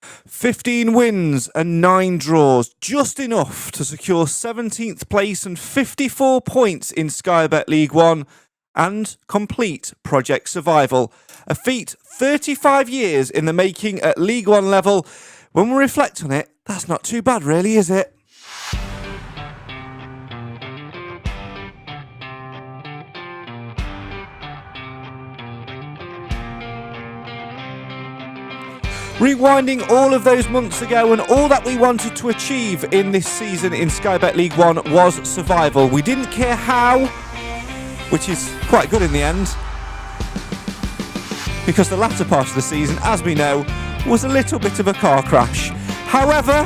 15 wins and 9 draws, just enough to secure 17th place and 54 points in Sky Bet League One and complete Project Survival. A feat 35 years in the making at League One level. When we reflect on it, that's not too bad really, is it? Rewinding all of those months ago, and all that we wanted to achieve in this season in Sky Bet League One was survival. We didn't care how, which is quite good in the end, because the latter part of the season, as we know, was a little bit of a car crash. However,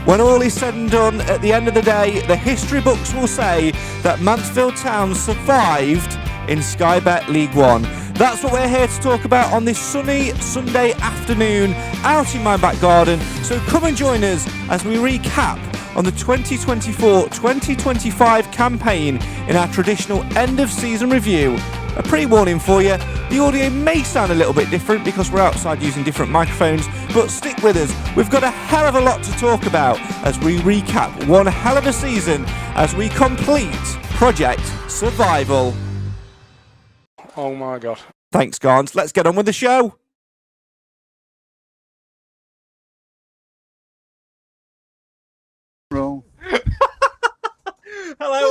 when all is said and done, at the end of the day, the history books will say that Mansfield Town survived in Sky Bet League One. That's what we're here to talk about on this sunny Sunday afternoon out in my back garden. So come and join us as we recap on the 2024-2025 campaign in our traditional end of season review. A pre-warning for you, the audio may sound a little bit different because we're outside using different microphones, but stick with us. We've got a hell of a lot to talk about as we recap one hell of a season as we complete Project Survival. Oh my God. Thanks, Garns. Let's get on with the show. Hello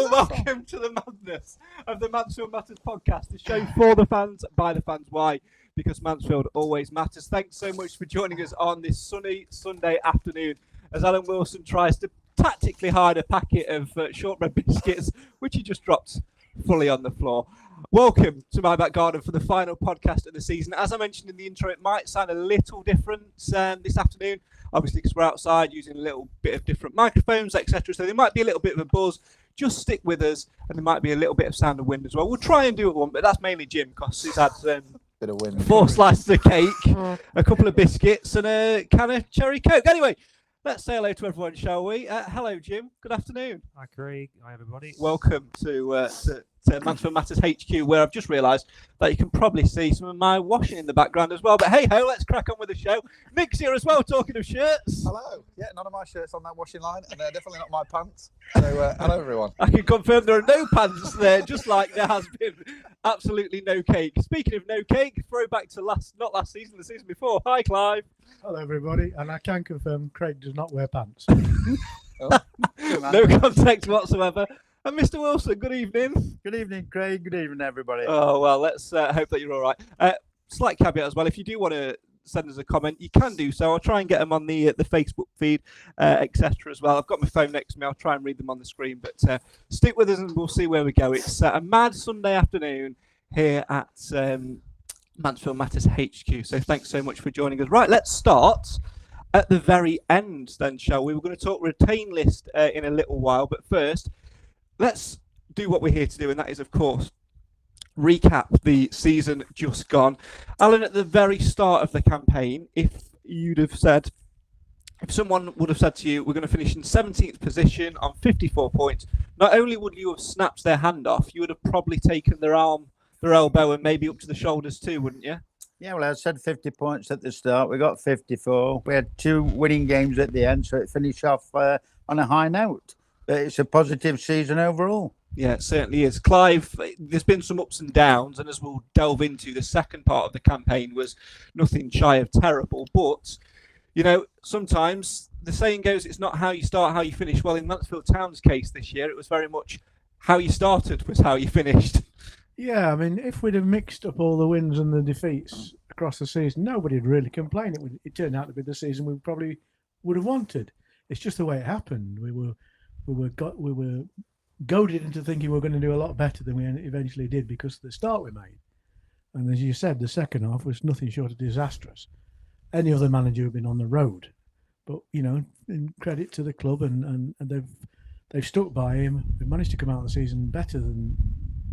and welcome to the madness of the Mansfield Matters Podcast, the show for the fans, by the fans. Why? Because Mansfield always matters. Thanks so much for joining us on this sunny Sunday afternoon as Alan Wilson tries to tactically hide a packet of shortbread biscuits, which he just dropped fully on the floor. Welcome to my back garden for the final podcast of the season. As I mentioned in the intro, it might sound a little different this afternoon, obviously because we're outside using a little bit of different microphones, etc. So there might be a little bit of a buzz. Just stick with us, and there might be a little bit of sound of wind as well. We'll try and do it one, but that's mainly Jim because he's had bit of wind. 4 slices of cake, a couple of biscuits, and a can of cherry coke. Anyway, let's say hello to everyone, shall we? Hello, Jim. Good afternoon. Hi, Craig. Hi, everybody. Welcome to Mansfield Matters HQ, where I've just realised that you can probably see some of my washing in the background as well. But hey ho, let's crack on with the show. Nick's here as well, talking of shirts. Hello. Yeah, none of my shirts on that washing line, and they're definitely not my pants. So hello, everyone. I can confirm there are no pants there, just like there has been absolutely no cake. Speaking of no cake, throwback to not last season, the season before. Hi, Clive. Hello, everybody, and I can confirm Craig does not wear pants. No context whatsoever. And Mr. Wilson, good evening. Good evening, Craig. Good evening, everybody. Oh, well, let's hope that you're all right. Slight caveat as well, if you do want to send us a comment, you can do so. I'll try and get them on the Facebook feed, etc. as well. I've got my phone next to me. I'll try and read them on the screen. But stick with us and we'll see where we go. It's a mad Sunday afternoon here at Mansfield Matters HQ. So thanks so much for joining us. Right, let's start at the very end then, shall we? We're going to talk retain list in a little while. But first, let's do what we're here to do, and that is, of course, recap the season just gone. Alan, at the very start of the campaign, if someone would have said to you, we're going to finish in 17th position on 54 points, not only would you have snapped their hand off, you would have probably taken their arm, their elbow, and maybe up to the shoulders too, wouldn't you? Yeah, well, I said 50 points at the start. We got 54. We had 2 winning games at the end, so it finished off on a high note. It's a positive season overall. Yeah, it certainly is. Clive, there's been some ups and downs, and as we'll delve into, the second part of the campaign was nothing shy of terrible. But, you know, sometimes the saying goes, it's not how you start, how you finish. Well, in Mansfield Town's case this year, it was very much how you started was how you finished. Yeah, I mean, if we'd have mixed up all the wins and the defeats across the season, nobody'd really complain. It turned out to be the season we probably would have wanted. It's just the way it happened. We were goaded into thinking we were going to do a lot better than we eventually did because of the start we made. And as you said, the second half was nothing short of disastrous. Any other manager would have been on the road. But, you know, in credit to the club and they've stuck by him. We've managed to come out of the season better than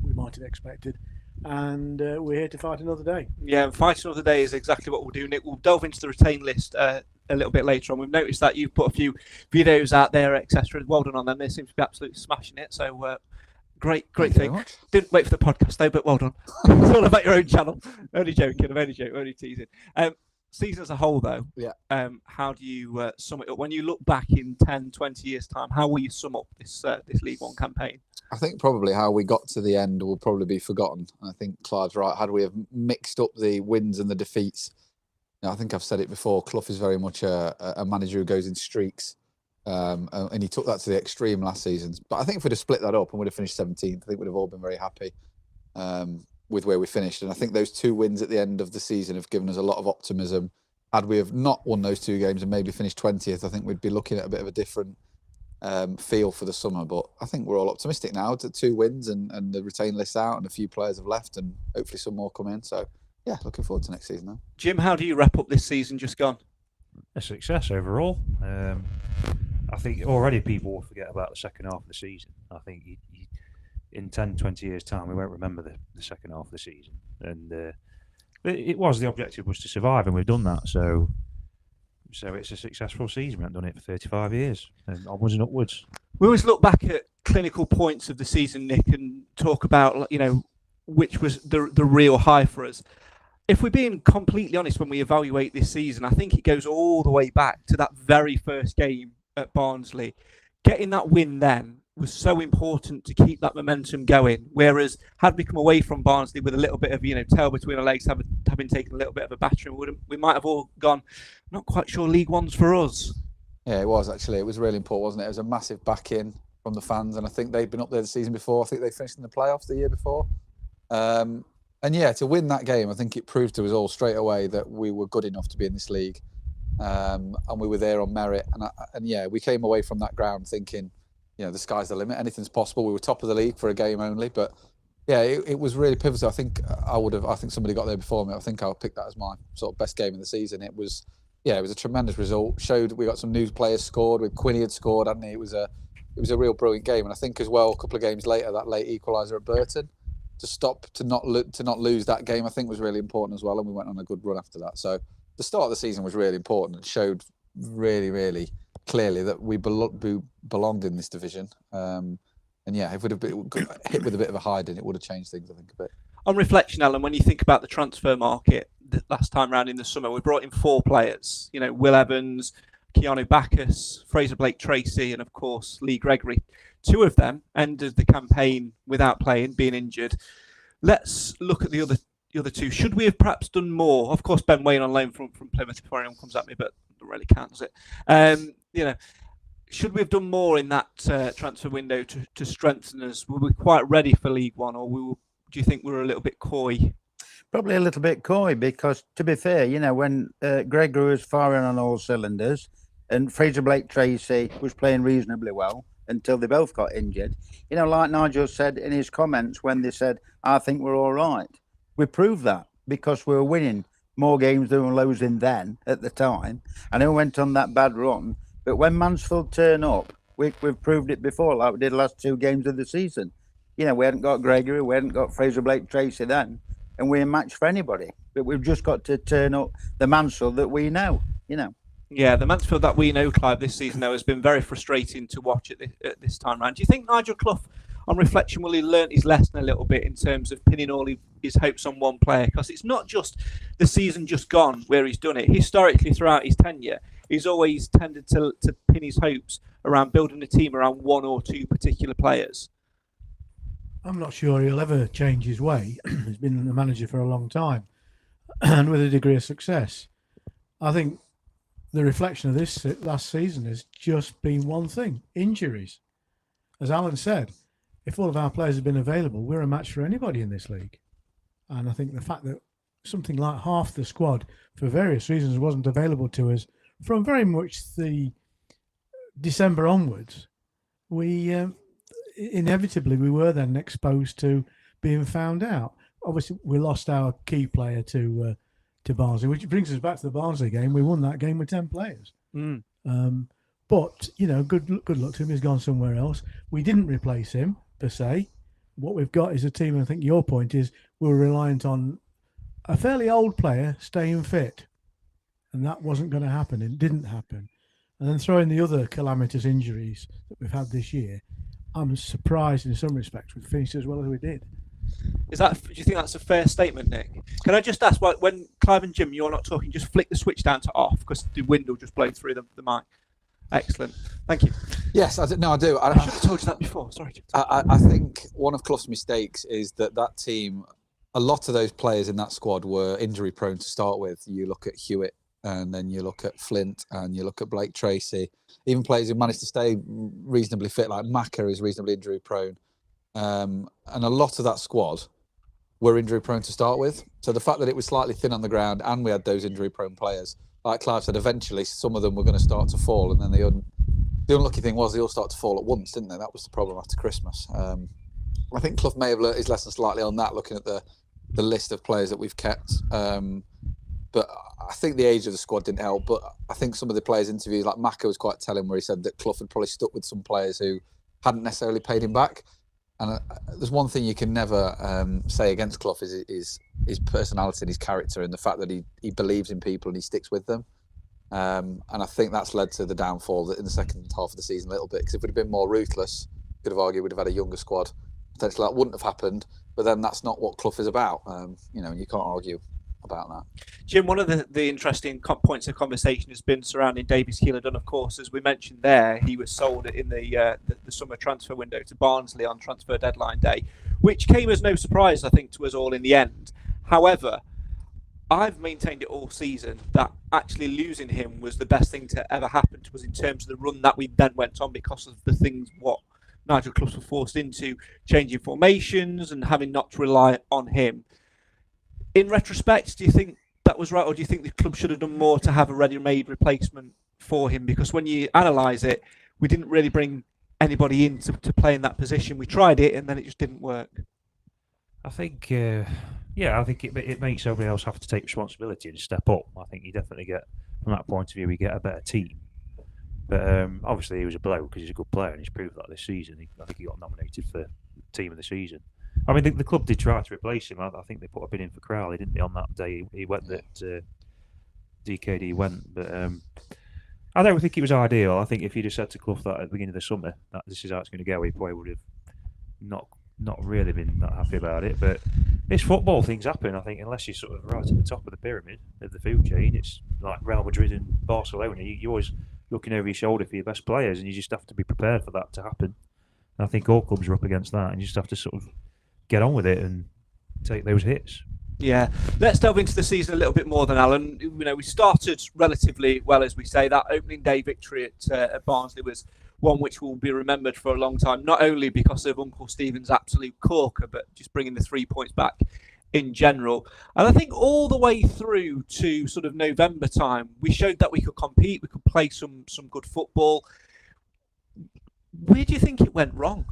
we might have expected. And we're here to fight another day. Yeah, fighting another day is exactly what we'll do, Nick. We'll delve into the retain list a little bit later on. We've noticed that you've put a few videos out there, etc. Well done on them. They seem to be absolutely smashing it. So great thing. Didn't wait for the podcast though, but well done. It's all about your own channel. Only joking, I'm only teasing. Season as a whole, though, how do you sum it up? When you look back in 10, 20 years' time, how will you sum up this League One campaign? I think probably how we got to the end will probably be forgotten. I think Clive's right. Had we have mixed up the wins and the defeats, I think I've said it before, Clough is very much a manager who goes in streaks. And he took that to the extreme last season. But I think if we'd have split that up and we'd have finished 17th, I think we'd have all been very happy with where we finished. And I think those 2 wins at the end of the season have given us a lot of optimism. Had we have not won those 2 games and maybe finished 20th, I think we'd be looking at a bit of a different feel for the summer. But I think we're all optimistic now. 2 wins and the retain list out and a few players have left and hopefully some more come in. So, yeah, looking forward to next season now. Jim, how do you wrap up this season just gone? A success overall. I think already people will forget about the second half of the season. I think in 10, 20 years' time, we won't remember the second half of the season. And it was, the objective was to survive, and we've done that. So it's a successful season. We haven't done it for 35 years, and onwards and upwards. We always look back at clinical points of the season, Nick, and talk about, which was the real high for us. If we're being completely honest, when we evaluate this season, I think it goes all the way back to that very first game at Barnsley. Getting that win then was so important to keep that momentum going. Whereas had we come away from Barnsley with a little bit of, tail between our legs, having taken a little bit of a battering, we might have all gone, not quite sure League One's for us. Yeah, it was actually. It was really important, wasn't it? It was a massive back-in from the fans, and I think they'd been up there the season before. I think they finished in the playoffs the year before. And yeah, to win that game, I think it proved to us all straight away that we were good enough to be in this league. And we were there on merit. And yeah, we came away from that ground thinking, the sky's the limit. Anything's possible. We were top of the league for a game only. But yeah, it was really pivotal. I think somebody got there before me. I think I'll pick that as my sort of best game of the season. It was a tremendous result. Showed we got some new players scored. With Quinn had scored, hadn't he? It was a real brilliant game. And I think as well, a couple of games later, that late equaliser at Burton, to not lose that game, I think was really important as well, and we went on a good run after that. So the start of the season was really important and showed really, really clearly that we belonged in this division. And yeah, if we'd have been hit with a bit of a hiding, it would have changed things, I think, a bit. On reflection, Alan, when you think about the transfer market the last time round in the summer, we brought in 4 players. Will Evans, Keanu Bacchus, Fraser Blake Tracy, and of course Lee Gregory. 2 of them ended the campaign without playing, being injured. Let's look at the other 2. Should we have perhaps done more? Of course, Ben Waine on loan from Plymouth, before anyone comes at me, but it really can't, does it? Should we have done more in that transfer window to strengthen us? Were we quite ready for League One, or do you think we were a little bit coy? Probably a little bit coy because, to be fair, when Gregory was firing on all cylinders and Fraser Blake Tracy was playing reasonably well until they both got injured. Like Nigel said in his comments when they said, I think we're all right. We proved that because we were winning more games than we were losing then at the time. I know we went on that bad run, but when Mansfield turn up, we've proved it before, like we did the last 2 games of the season. We hadn't got Gregory, we hadn't got Fraser Blake Tracy then, and we're a match for anybody. But we've just got to turn up the Mansfield that we know, Yeah, the Mansfield that we know, Clive, this season, though, has been very frustrating to watch at this time round. Do you think Nigel Clough, on reflection, will he learn his lesson a little bit in terms of pinning all his hopes on one player? Because it's not just the season just gone where he's done it. Historically, throughout his tenure, he's always tended to pin his hopes around building a team around 1 or 2 particular players. I'm not sure he'll ever change his way. He's been a manager for a long time and with a degree of success. I think the reflection of this last season has just been one thing: injuries. As Alan said, if all of our players had been available, we're a match for anybody in this league. And I think the fact that something like half the squad, for various reasons, wasn't available to us from very much the December onwards, we inevitably we were then exposed to being found out. Obviously, we lost our key player to Barnsley, which brings us back to the Barnsley game. We won that game with 10 players. But, good luck to him. He's gone somewhere else. We didn't replace him, per se. What we've got is a team, and I think your point is, we're reliant on a fairly old player staying fit. And that wasn't going to happen. It didn't happen. And then throw in the other calamitous injuries that we've had this year, I'm surprised in some respects we finished as well as we did. Do you think that's a fair statement, Nick? Can I just ask, when Clive and Jim, you're not talking, just flick the switch down to off because the wind will just blow through the mic. Excellent. Thank you. Yes, I do. I should have told you that before. Sorry, Jim. I think one of Clough's mistakes is that team, a lot of those players in that squad were injury prone to start with. You look at Hewitt, and then you look at Flint, and you look at Blake Tracy. Even players who managed to stay reasonably fit, like Macca is reasonably injury prone. And a lot of that squad were injury prone to start with. So the fact that it was slightly thin on the ground and we had those injury prone players, like Clive said, eventually some of them were going to start to fall. And then the unlucky thing was they all started to fall at once, didn't they? That was the problem after Christmas. I think Clough may have learnt his lesson slightly on that, looking at the list of players that we've kept. But I think the age of the squad didn't help. But I think some of the players' interviews, like Macca was quite telling, where he said that Clough had probably stuck with some players who hadn't necessarily paid him back. And there's one thing you can never say against Clough is his personality and his character, and the fact that he believes in people and he sticks with them. And I think that's led to the downfall in the second half of the season a little bit. Because if we'd have been more ruthless, could have argued we'd have had a younger squad. Potentially that wouldn't have happened. But then that's not what Clough is about. You can't argue about that. Jim, one of the interesting points of conversation has been surrounding Davies Keeler-Dunn, of course. As we mentioned there, he was sold in the summer transfer window to Barnsley on transfer deadline day, which came as no surprise, I think, to us all in the end. However, I've maintained it all season that actually losing him was the best thing to ever happen to us in terms of the run that we then went on, because of the things what Nigel Clough was forced into, changing formations and having not to rely on him. In retrospect, do you think that was right, or do you think the club should have done more to have a ready-made replacement for him? Because when you analyse it, we didn't really bring anybody in to play in that position. We tried it, and then it just didn't work. I think, I think it makes everybody else have to take responsibility and step up. I think you definitely get, from that point of view, we get a better team. But obviously he was a blow because he's a good player and he's proved that this season. I think he got nominated for Team of the Season. I mean, the club did try to replace him. I think they put a bid in for Crowley, didn't they, on that day he went that DKD went. But I don't think it was ideal. I think if you'd have said to Clough that at the beginning of the summer, that this is how it's going to go, he probably would have not really been that happy about it. But this football, things happen. I think unless you're sort of right at the top of the pyramid of the food chain, it's like Real Madrid and Barcelona. You're always looking over your shoulder for your best players, and you just have to be prepared for that to happen. And I think all clubs are up against that, and you just have to sort of get on with it and take those hits. Yeah, let's delve into the season a little bit more then, Alan. We started relatively well, as we say. That opening day victory at Barnsley was one which will be remembered for a long time, not only because of Uncle Stephen's absolute corker, but just bringing the 3 points back in general. And I think all the way through to sort of November time, we showed that we could compete, we could play some good football. Where do you think it went wrong?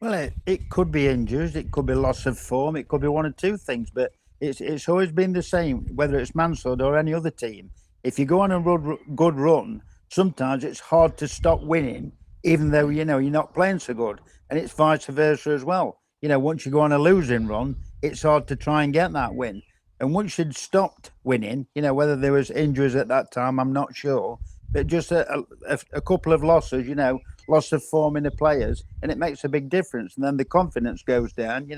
Well, it could be injuries, it could be loss of form, it could be one or two things, but it's always been the same, whether it's Mansfield or any other team. If you go on a good run, sometimes it's hard to stop winning, even though, you're not playing so good. And it's vice versa as well. Once you go on a losing run, it's hard to try and get that win. And once you'd stopped winning, whether there was injuries at that time, I'm not sure, but just a couple of losses, loss of form in the players, and it makes a big difference. And then the confidence goes down.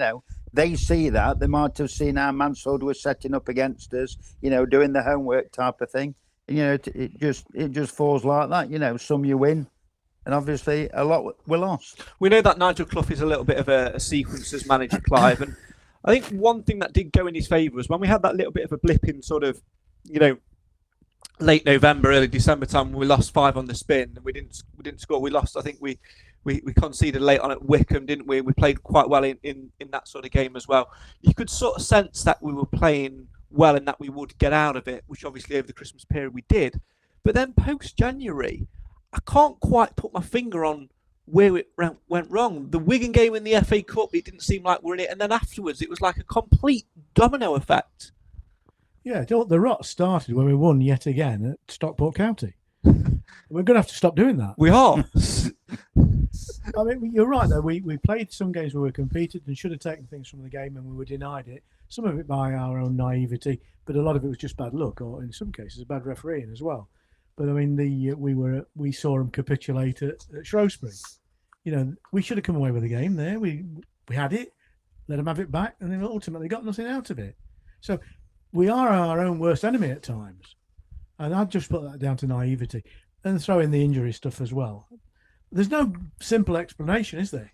They see that. They might have seen how Mansfield was setting up against us, doing the homework type of thing. And, it just falls like that. Some you win, and obviously a lot were lost. We know that Nigel Clough is a little bit of a sequencers manager, Clive, and I think one thing that did go in his favour was when we had that little bit of a blip in sort of, late November, early December time, when we lost 5 on the spin and we didn't score. We lost. I think we conceded late on at Wickham, didn't we? We played quite well in that sort of game as well. You could sort of sense that we were playing well and that we would get out of it, which obviously over the Christmas period we did. But then post-January, I can't quite put my finger on where it went wrong. The Wigan game in the FA Cup, it didn't seem like we were in it. And then afterwards, it was like a complete domino effect. Yeah, the rot started when we won yet again at Stockport County. We're going to have to stop doing that. We are. I mean, you're right, though. We played some games where we competed and should have taken things from the game, and we were denied it. Some of it by our own naivety, but a lot of it was just bad luck, or in some cases, bad refereeing as well. But I mean, we saw them capitulate at Shrewsbury. We should have come away with the game there. We had it. let them have it back, and then ultimately got nothing out of it. So we are our own worst enemy at times. And I'd just put that down to naivety and throw in the injury stuff as well. There's no simple explanation, is there?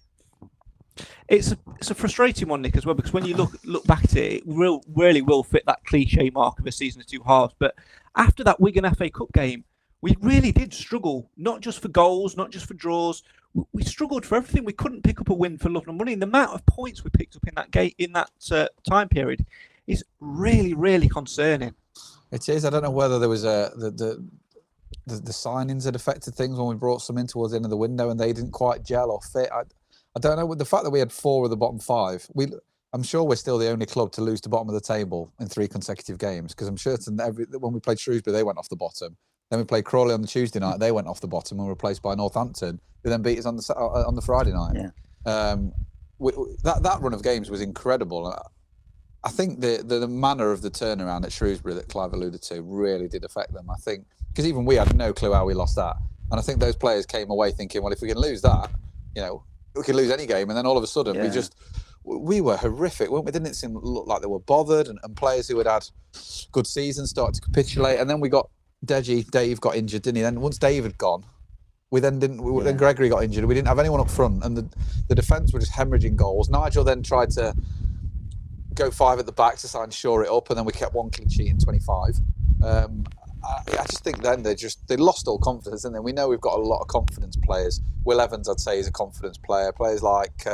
It's a frustrating one, Nick, as well, because when you look back at it, it really will fit that cliche mark of a season of two halves. But after that Wigan FA Cup game, we really did struggle, not just for goals, not just for draws. We struggled for everything. We couldn't pick up a win for love nor money. And the amount of points we picked up in that time period is really, really concerning. It is. I don't know whether there was the signings had affected things when we brought some in towards the end of the window and they didn't quite gel or fit. I don't know. With the fact that we had 4 of the bottom 5, I'm sure we're still the only club to lose to bottom of the table in 3 consecutive games, because I'm certain when we played Shrewsbury, they went off the bottom. Then we played Crawley on the Tuesday night, they went off the bottom and were replaced by Northampton, who then beat us on the Friday night. Yeah. That run of games was incredible. I think the manner of the turnaround at Shrewsbury that Clive alluded to really did affect them. I think because even we had no clue how we lost that, and I think those players came away thinking, well, if we can lose that, we could lose any game. And then all of a sudden, we were horrific, weren't we? Didn't it look like they were bothered, and players who had good seasons started to capitulate. And then we got Dave got injured, didn't he? Then once Dave had gone, then Gregory got injured. We didn't have anyone up front, and the defence were just hemorrhaging goals. Nigel then tried to go 5 at the back to try and shore it up, and then we kept 1 clean sheet in 25. I just think then they lost all confidence, and then we know we've got a lot of confidence players. Will Evans, I'd say, is a confidence player. Players like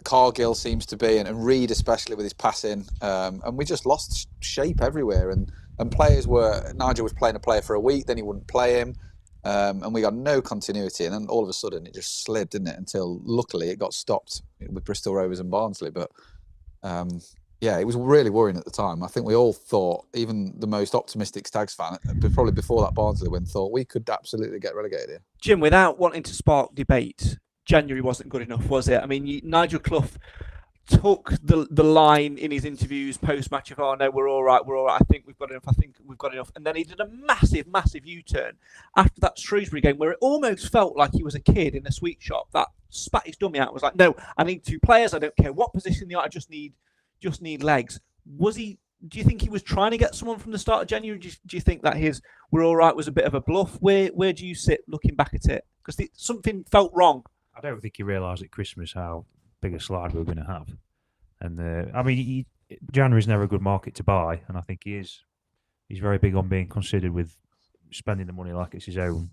Cargill seems to be, and Reed especially with his passing, and we just lost shape everywhere. And Nigel was playing a player for a week, then he wouldn't play him, and we got no continuity. And then all of a sudden it just slid, didn't it? Until luckily it got stopped with Bristol Rovers and Barnsley, but. It was really worrying at the time. I think we all thought, even the most optimistic Stags fan, probably before that Barnsley win, thought we could absolutely get relegated here. Jim, without wanting to spark debate, January wasn't good enough, was it? I mean, Nigel Clough took the line in his interviews post-match of, no, we're all right, I think we've got enough. And then he did a massive U-turn after that Shrewsbury game where it almost felt like he was a kid in a sweet shop that spat his dummy out and was like, no, I need 2 players, I don't care what position they are, I just need legs. Do you think he was trying to get someone from the start of January? Do you think that his "we're all right" was a bit of a bluff? Where do you sit looking back at it? Because something felt wrong. I don't think he realised at Christmas how big a slide we were going to have. And January's never a good market to buy, and I think he's very big on being considered with spending the money like it's his own.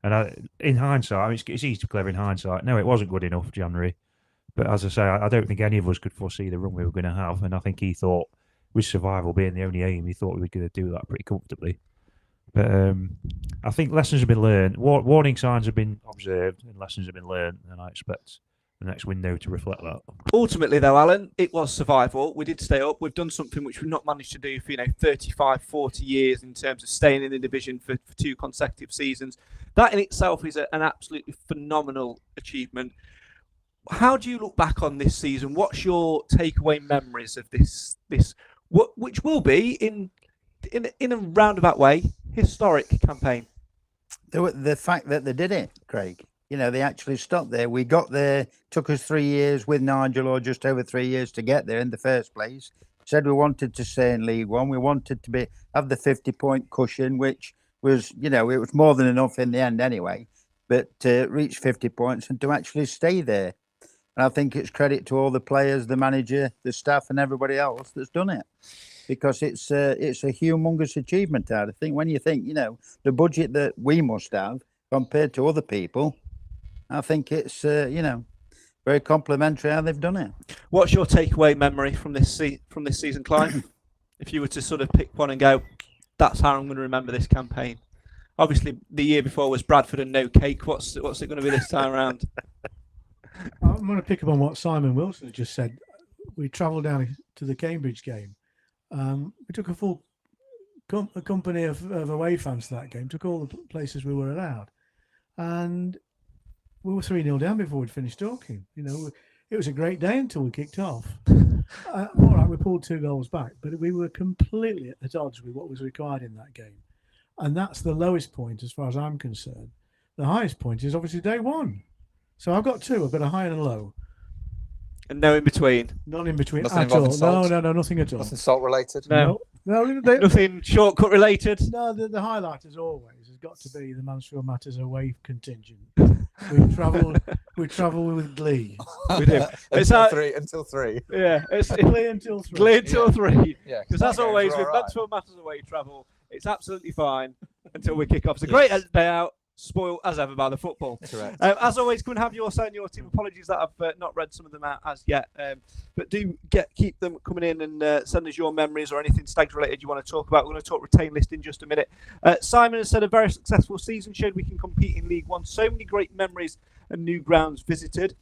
And in hindsight, it's easy to be clever in hindsight. No, it wasn't good enough, January. But as I say, I don't think any of us could foresee the run we were going to have. And I think he thought, with survival being the only aim, he thought we were going to do that pretty comfortably. But I think lessons have been learned. Warning signs have been observed and lessons have been learned. And I expect the next window to reflect that. Ultimately, though, Alan, it was survival. We did stay up. We've done something which we've not managed to do for 35, 40 years in terms of staying in the division for 2 consecutive seasons. That in itself is an absolutely phenomenal achievement. How do you look back on this season? What's your takeaway memories of this which will be in a roundabout way historic campaign? The fact that they did it, Craig. They actually stopped there. We got there. Took us 3 years with Nigel, or just over 3 years to get there in the first place. Said we wanted to stay in League One. We wanted to have the 50-point cushion, which was it was more than enough in the end anyway. But to reach 50 points and to actually stay there. And I think it's credit to all the players, the manager, the staff, and everybody else that's done it, because it's a humongous achievement. I think when you think, the budget that we must have compared to other people, I think it's very complimentary how they've done it. What's your takeaway memory from this season, Clive? If you were to sort of pick one and go, that's how I'm going to remember this campaign. Obviously, the year before was Bradford and no cake. What's it going to be this time around? I'm going to pick up on what Simon Wilson just said. We travelled down to the Cambridge game. We took a full company of away fans to that game, took all the places we were allowed. And we were 3-0 down before we'd finished talking. It was a great day until we kicked off. All right, we pulled 2 goals back, but we were completely at odds with what was required in that game. And that's the lowest point as far as I'm concerned. The highest point is obviously day one. So I've got 2. I've got a high and a low. And no in between. None in between Nothing at involving all. salt? No, nothing at all. Nothing salt related. No. No, Nothing shortcut related. No, the highlight as always has got to be the Mansfield Matters away contingent. We travel with glee. We do. It's until three. Yeah, it's Glee until 3. Glee until 3. Yeah, Because as always with Mansfield Matters away travel, it's absolutely fine until we kick off. It's a great day out. Spoiled as ever by the football. Correct. As always, come and have your say on your team. Apologies that I've not read some of them out as yet, but do keep them coming in and send us your memories or anything Stags related you want to talk about. We're going to talk retain list in just a minute. Simon has said a very successful season showed we can compete in League One. So many great memories and new grounds visited.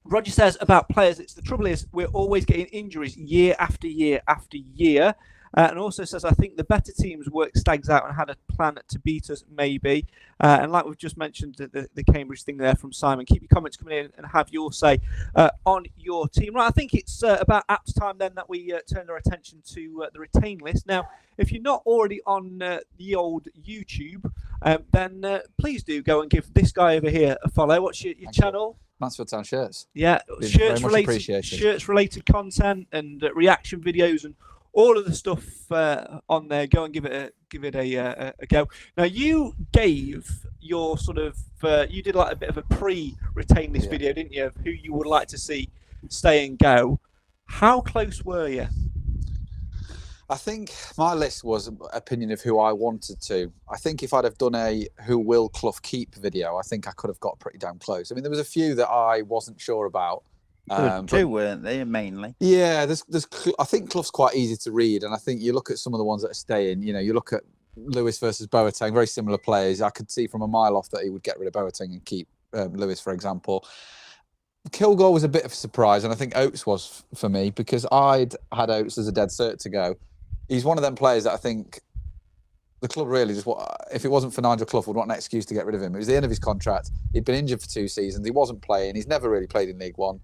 Roger says about players, the trouble is we're always getting injuries year after year after year. And also says, I think the better teams worked Stags out and had a plan to beat us, maybe. And like we've just mentioned, the Cambridge thing there from Simon. Keep your comments coming in and have your say on your team. Right, I think it's about apt time then that we turn our attention to the retain list. Now, if you're not already on the old YouTube, then please do go and give this guy over here a follow. What's your channel? Mansfield Town Shirts. Yeah, shirts-related content and reaction videos and all of the stuff on there. Go and give it a go. Now you gave your sort of you did like a bit of a pre-retain list video, didn't you, of who you would like to see stay and go. How close were you? I think my list was an opinion of who I wanted to. I think if I'd have done a who will Clough keep video, I think I could have got pretty damn close. I mean, there was a few that I wasn't sure about. Two, weren't they, mainly? Yeah, I think Clough's quite easy to read, and I think you look at some of the ones that are staying. You know, you look at Lewis versus Boateng, very similar players. I could see from a mile off that he would get rid of Boateng and keep Lewis, for example. Kilgore was a bit of a surprise, and I think Oates was for me because I'd had Oates as a dead cert to go. He's one of them players that I think the club really just, if it wasn't for Nigel Clough, would want an excuse to get rid of him. It was the end of his contract. He'd been injured for 2 seasons. He wasn't playing. He's never really played in League One.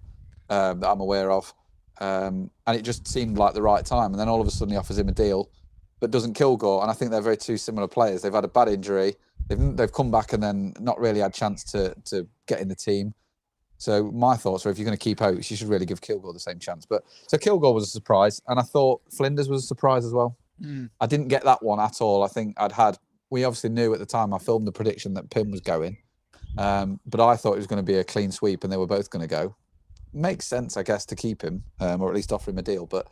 That I'm aware of, and it just seemed like the right time. And then all of a sudden he offers him a deal, but doesn't Kilgore. And I think they're very two similar players. They've had a bad injury, they've come back and then not really had chance to get in the team. So my thoughts are, if you're going to keep Oates, you should really give Kilgore the same chance. But so Kilgore was a surprise, and I thought Flinders was a surprise as well. I didn't get that one at all. I think we obviously knew at the time I filmed the prediction that Pim was going, but I thought it was going to be a clean sweep and they were both going to go. Makes sense, I guess, to keep him or at least offer him a deal. But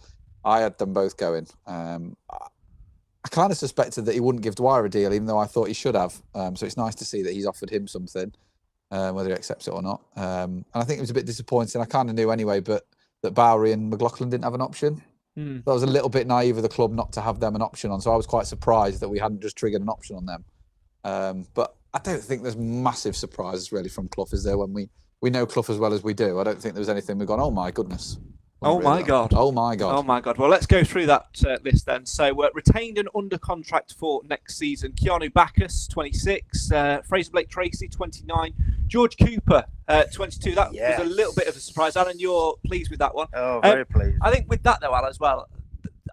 I had them both going. I kind of suspected that he wouldn't give Dwyer a deal, even though I thought he should have. So it's nice to see that he's offered him something, whether he accepts it or not. And I think it was a bit disappointing. I kind of knew anyway, but that Bowery and McLaughlin didn't have an option. That was a little bit naive of the club not to have them an option on. So I was quite surprised that we hadn't just triggered an option on them. But I don't think there's massive surprises really from Clough, is there, when we know Clough as well as we do. I don't think there was anything we've gone, oh my goodness. Oh my God. Oh my God. Oh my God. Well, let's go through that list then. So retained and under contract for next season. Keanu Bacchus, 26. Fraser Blake Tracy, 29. George Cooper, 22. That was a little bit of a surprise. Alan, you're pleased with that one? Oh, very pleased. I think with that though, Al, as well,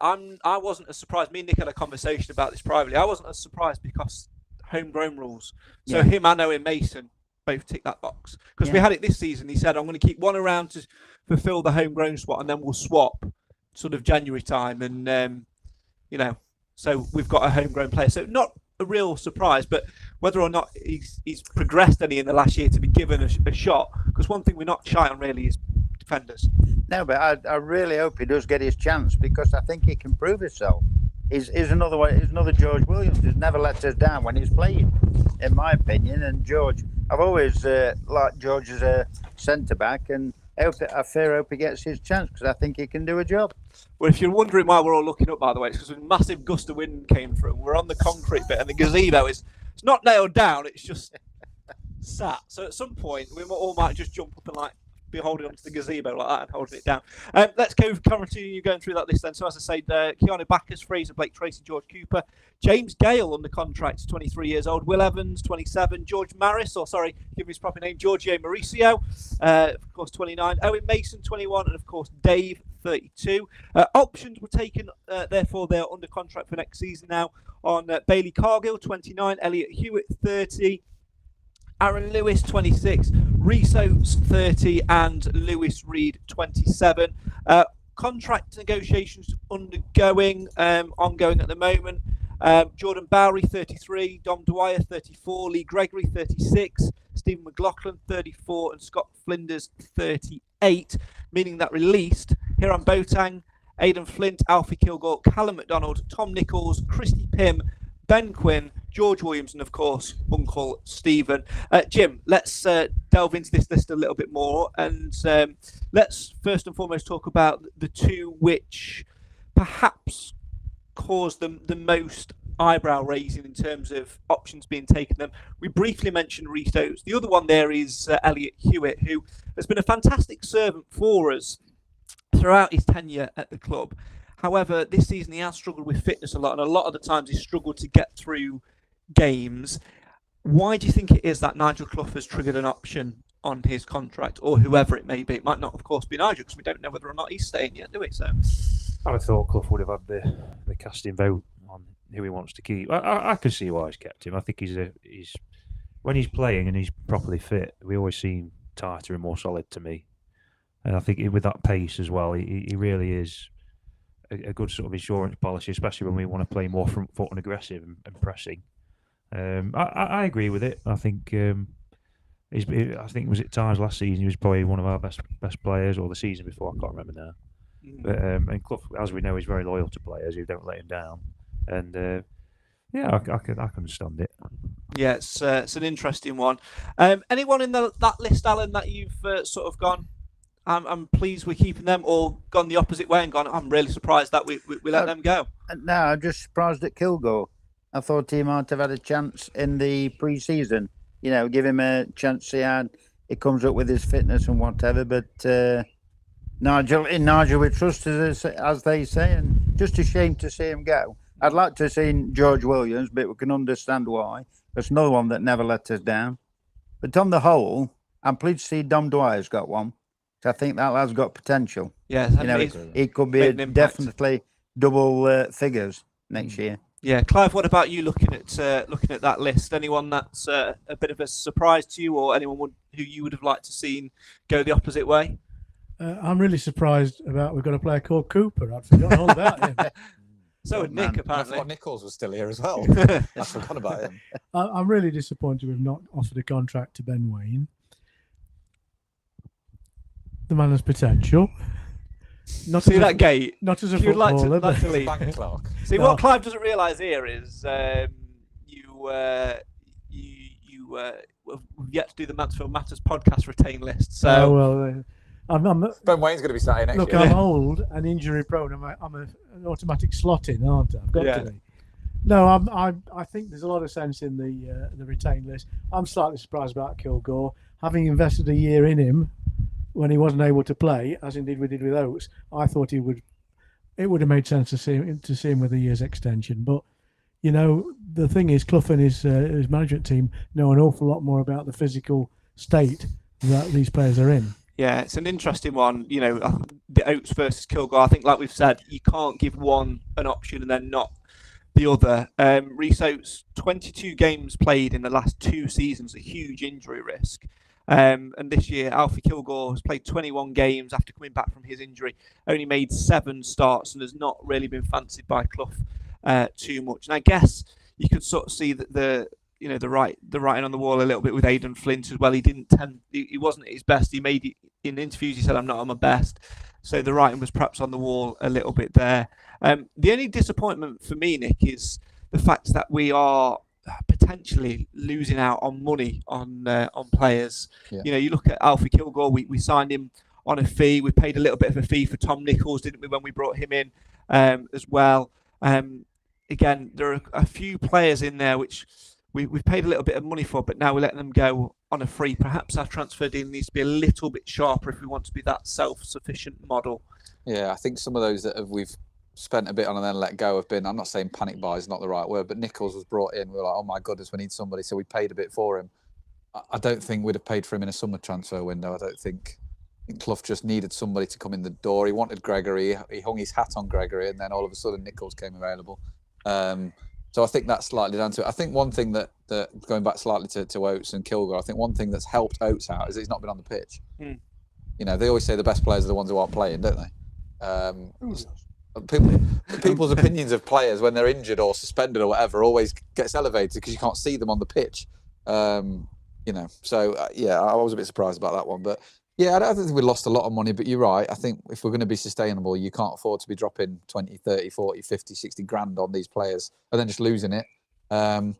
I wasn't as surprised. Me and Nick had a conversation about this privately. I wasn't as surprised because homegrown rules. So him and Owen Mason both tick that box, because we had it this season. He said, I'm going to keep one around to fulfill the homegrown spot, and then we'll swap sort of January time. And so we've got a homegrown player, so not a real surprise, but whether or not he's progressed any in the last year to be given a shot, because one thing we're not shy on really is defenders. No, but I really hope he does get his chance, because I think he can prove himself. He's another George Williams. He's never let us down when he's playing, in my opinion. And George, I've always liked George as a centre-back, and I hope he gets his chance, because I think he can do a job. Well, if you're wondering why we're all looking up, by the way, it's because a massive gust of wind came through. We're on the concrete bit, and the gazebo it's not nailed down, it's just sat. So at some point, we all might just jump up and be holding onto the gazebo like that and holding it down. Let's go continue going through that list then. So as I said, Keanu Bacchus, Fraser Blake Tracy, George Cooper, James Gale under contract, 23 years old, Will Evans, 27, George Maris, give his proper name, Giorgio Mauricio, of course 29, Owen Mason, 21, and of course Dave, 32. Options were taken, therefore they're under contract for next season now on Bailey Cargill, 29, Elliot Hewitt, 30, Aaron Lewis, 26, Rhys Oates 30 and Lewis Reed 27. Contract negotiations ongoing at the moment. Jordan Bowery 33, Dom Dwyer 34, Lee Gregory 36, Stephen McLaughlin 34, and Scott Flinders 38, meaning that released Hiram Boateng, Aidan Flint, Alfie Kilgore, Callum McDonald, Tom Nichols, Christy Pym, Ben Quinn, George Williams, and of course Uncle Stephen. Jim, let's delve into this list a little bit more, and let's first and foremost talk about the two which perhaps caused them the most eyebrow raising in terms of options being taken them. We briefly mentioned Rhys Oates. The other one there is Elliot Hewitt, who has been a fantastic servant for us throughout his tenure at the club. However, this season he has struggled with fitness a lot, and a lot of the times he's struggled to get through games. Why do you think it is that Nigel Clough has triggered an option on his contract, or whoever it may be? It might not, of course, be Nigel, because we don't know whether or not he's staying yet, do we? So I'd have thought Clough would have had the casting vote on who he wants to keep. I can see why he's kept him. I think he's when he's playing and he's properly fit, we always seem tighter and more solid to me. And I think with that pace as well, he really is a good sort of insurance policy, especially when we want to play more front foot and aggressive and pressing. I agree with it. I think I think it was at times last season he was probably one of our best players, or the season before, I can't remember now. But, and Clough, as we know, is very loyal to players who don't let him down. And yeah, I can understand it. yeah, it's an interesting one. Anyone in that list, Alan, that you've sort of gone, I'm pleased we're keeping them, or gone the opposite way and gone, I'm really surprised that we let them go? No, I'm just surprised at Kilgore. I thought he might have had a chance in the pre-season. You know, give him a chance, see how he comes up with his fitness and whatever. But Nigel, we trust, as they say, and just a shame to see him go. I'd like to have seen George Williams, but we can understand why. There's another one that never let us down. But on the whole, I'm pleased to see Dom Dwyer's got one. So I think that lad's got potential. Yeah, you know, he could be definitely double figures next year. Yeah, Clive, what about you looking at that list? Anyone that's a bit of a surprise to you, or anyone who you would have liked to seen go the opposite way? I'm really surprised about we've got a player called Cooper. I'd forgotten all about him. So would Nick, apparently. I thought Nichols was still here as well. I forgot about him. I'm really disappointed we've not offered a contract to Ben Wayne. The man has potential. Not see as that gate? Not as a you'd footballer. like to leave. Bank clerk. See, No. what Clive doesn't realise here is you've yet to do the Mansfield Matters podcast retain list. So, Ben Wayne's going to be sat here next look, year. I'm old and injury prone. I'm an automatic slot in, aren't I? I've got to be. No, I think there's a lot of sense in the retain list. I'm slightly surprised about Kilgore, having invested a year in him when he wasn't able to play, as indeed we did with Oates. I thought it would have made sense to see him with a year's extension. But you know, the thing is, Clough and his management team know an awful lot more about the physical state that these players are in. yeah, it's an interesting one. You know, the Oates versus Kilgore. I think, like we've said, you can't give one an option and then not the other. Rhys Oates, 22 games played in the last 2 seasons, a huge injury risk. And this year, Alfie Kilgore has played 21 games after coming back from his injury, only made 7 starts and has not really been fancied by Clough too much. And I guess you could sort of see that the writing on the wall a little bit with Aidan Flint as well. He wasn't at his best. He made it in interviews. He said, "I'm not at my best." So the writing was perhaps on the wall a little bit there. The only disappointment for me, Nick, is the fact that we are potentially losing out on money on players. Yeah. You know, you look at Alfie Kilgore. We signed him on a fee. We paid a little bit of a fee for Tom Nichols, didn't we, when we brought him in as well. Again, there are a few players in there which we've paid a little bit of money for, but now we're letting them go on a free. Perhaps our transfer deal needs to be a little bit sharper if we want to be that self-sufficient model. Yeah, I think some of those that we've spent a bit on and then let go have been, I'm not saying panic buy is not the right word, but Nichols was brought in. We were like, oh my goodness, we need somebody. So we paid a bit for him. I don't think we'd have paid for him in a summer transfer window. I think Clough just needed somebody to come in the door. He wanted Gregory. He hung his hat on Gregory, and then all of a sudden Nichols came available. So I think that's slightly down to it. I think one thing that going back slightly to Oates and Kilgore, I think one thing that's helped Oates out is that he's not been on the pitch. You know, they always say the best players are the ones who aren't playing, don't they? People's opinions of players when they're injured or suspended or whatever always gets elevated because you can't see them on the pitch. You know, so I was a bit surprised about that one. But yeah, I don't think we lost a lot of money, but you're right. I think if we're going to be sustainable, you can't afford to be dropping 20, 30, 40, 50, 60 grand on these players and then just losing it. I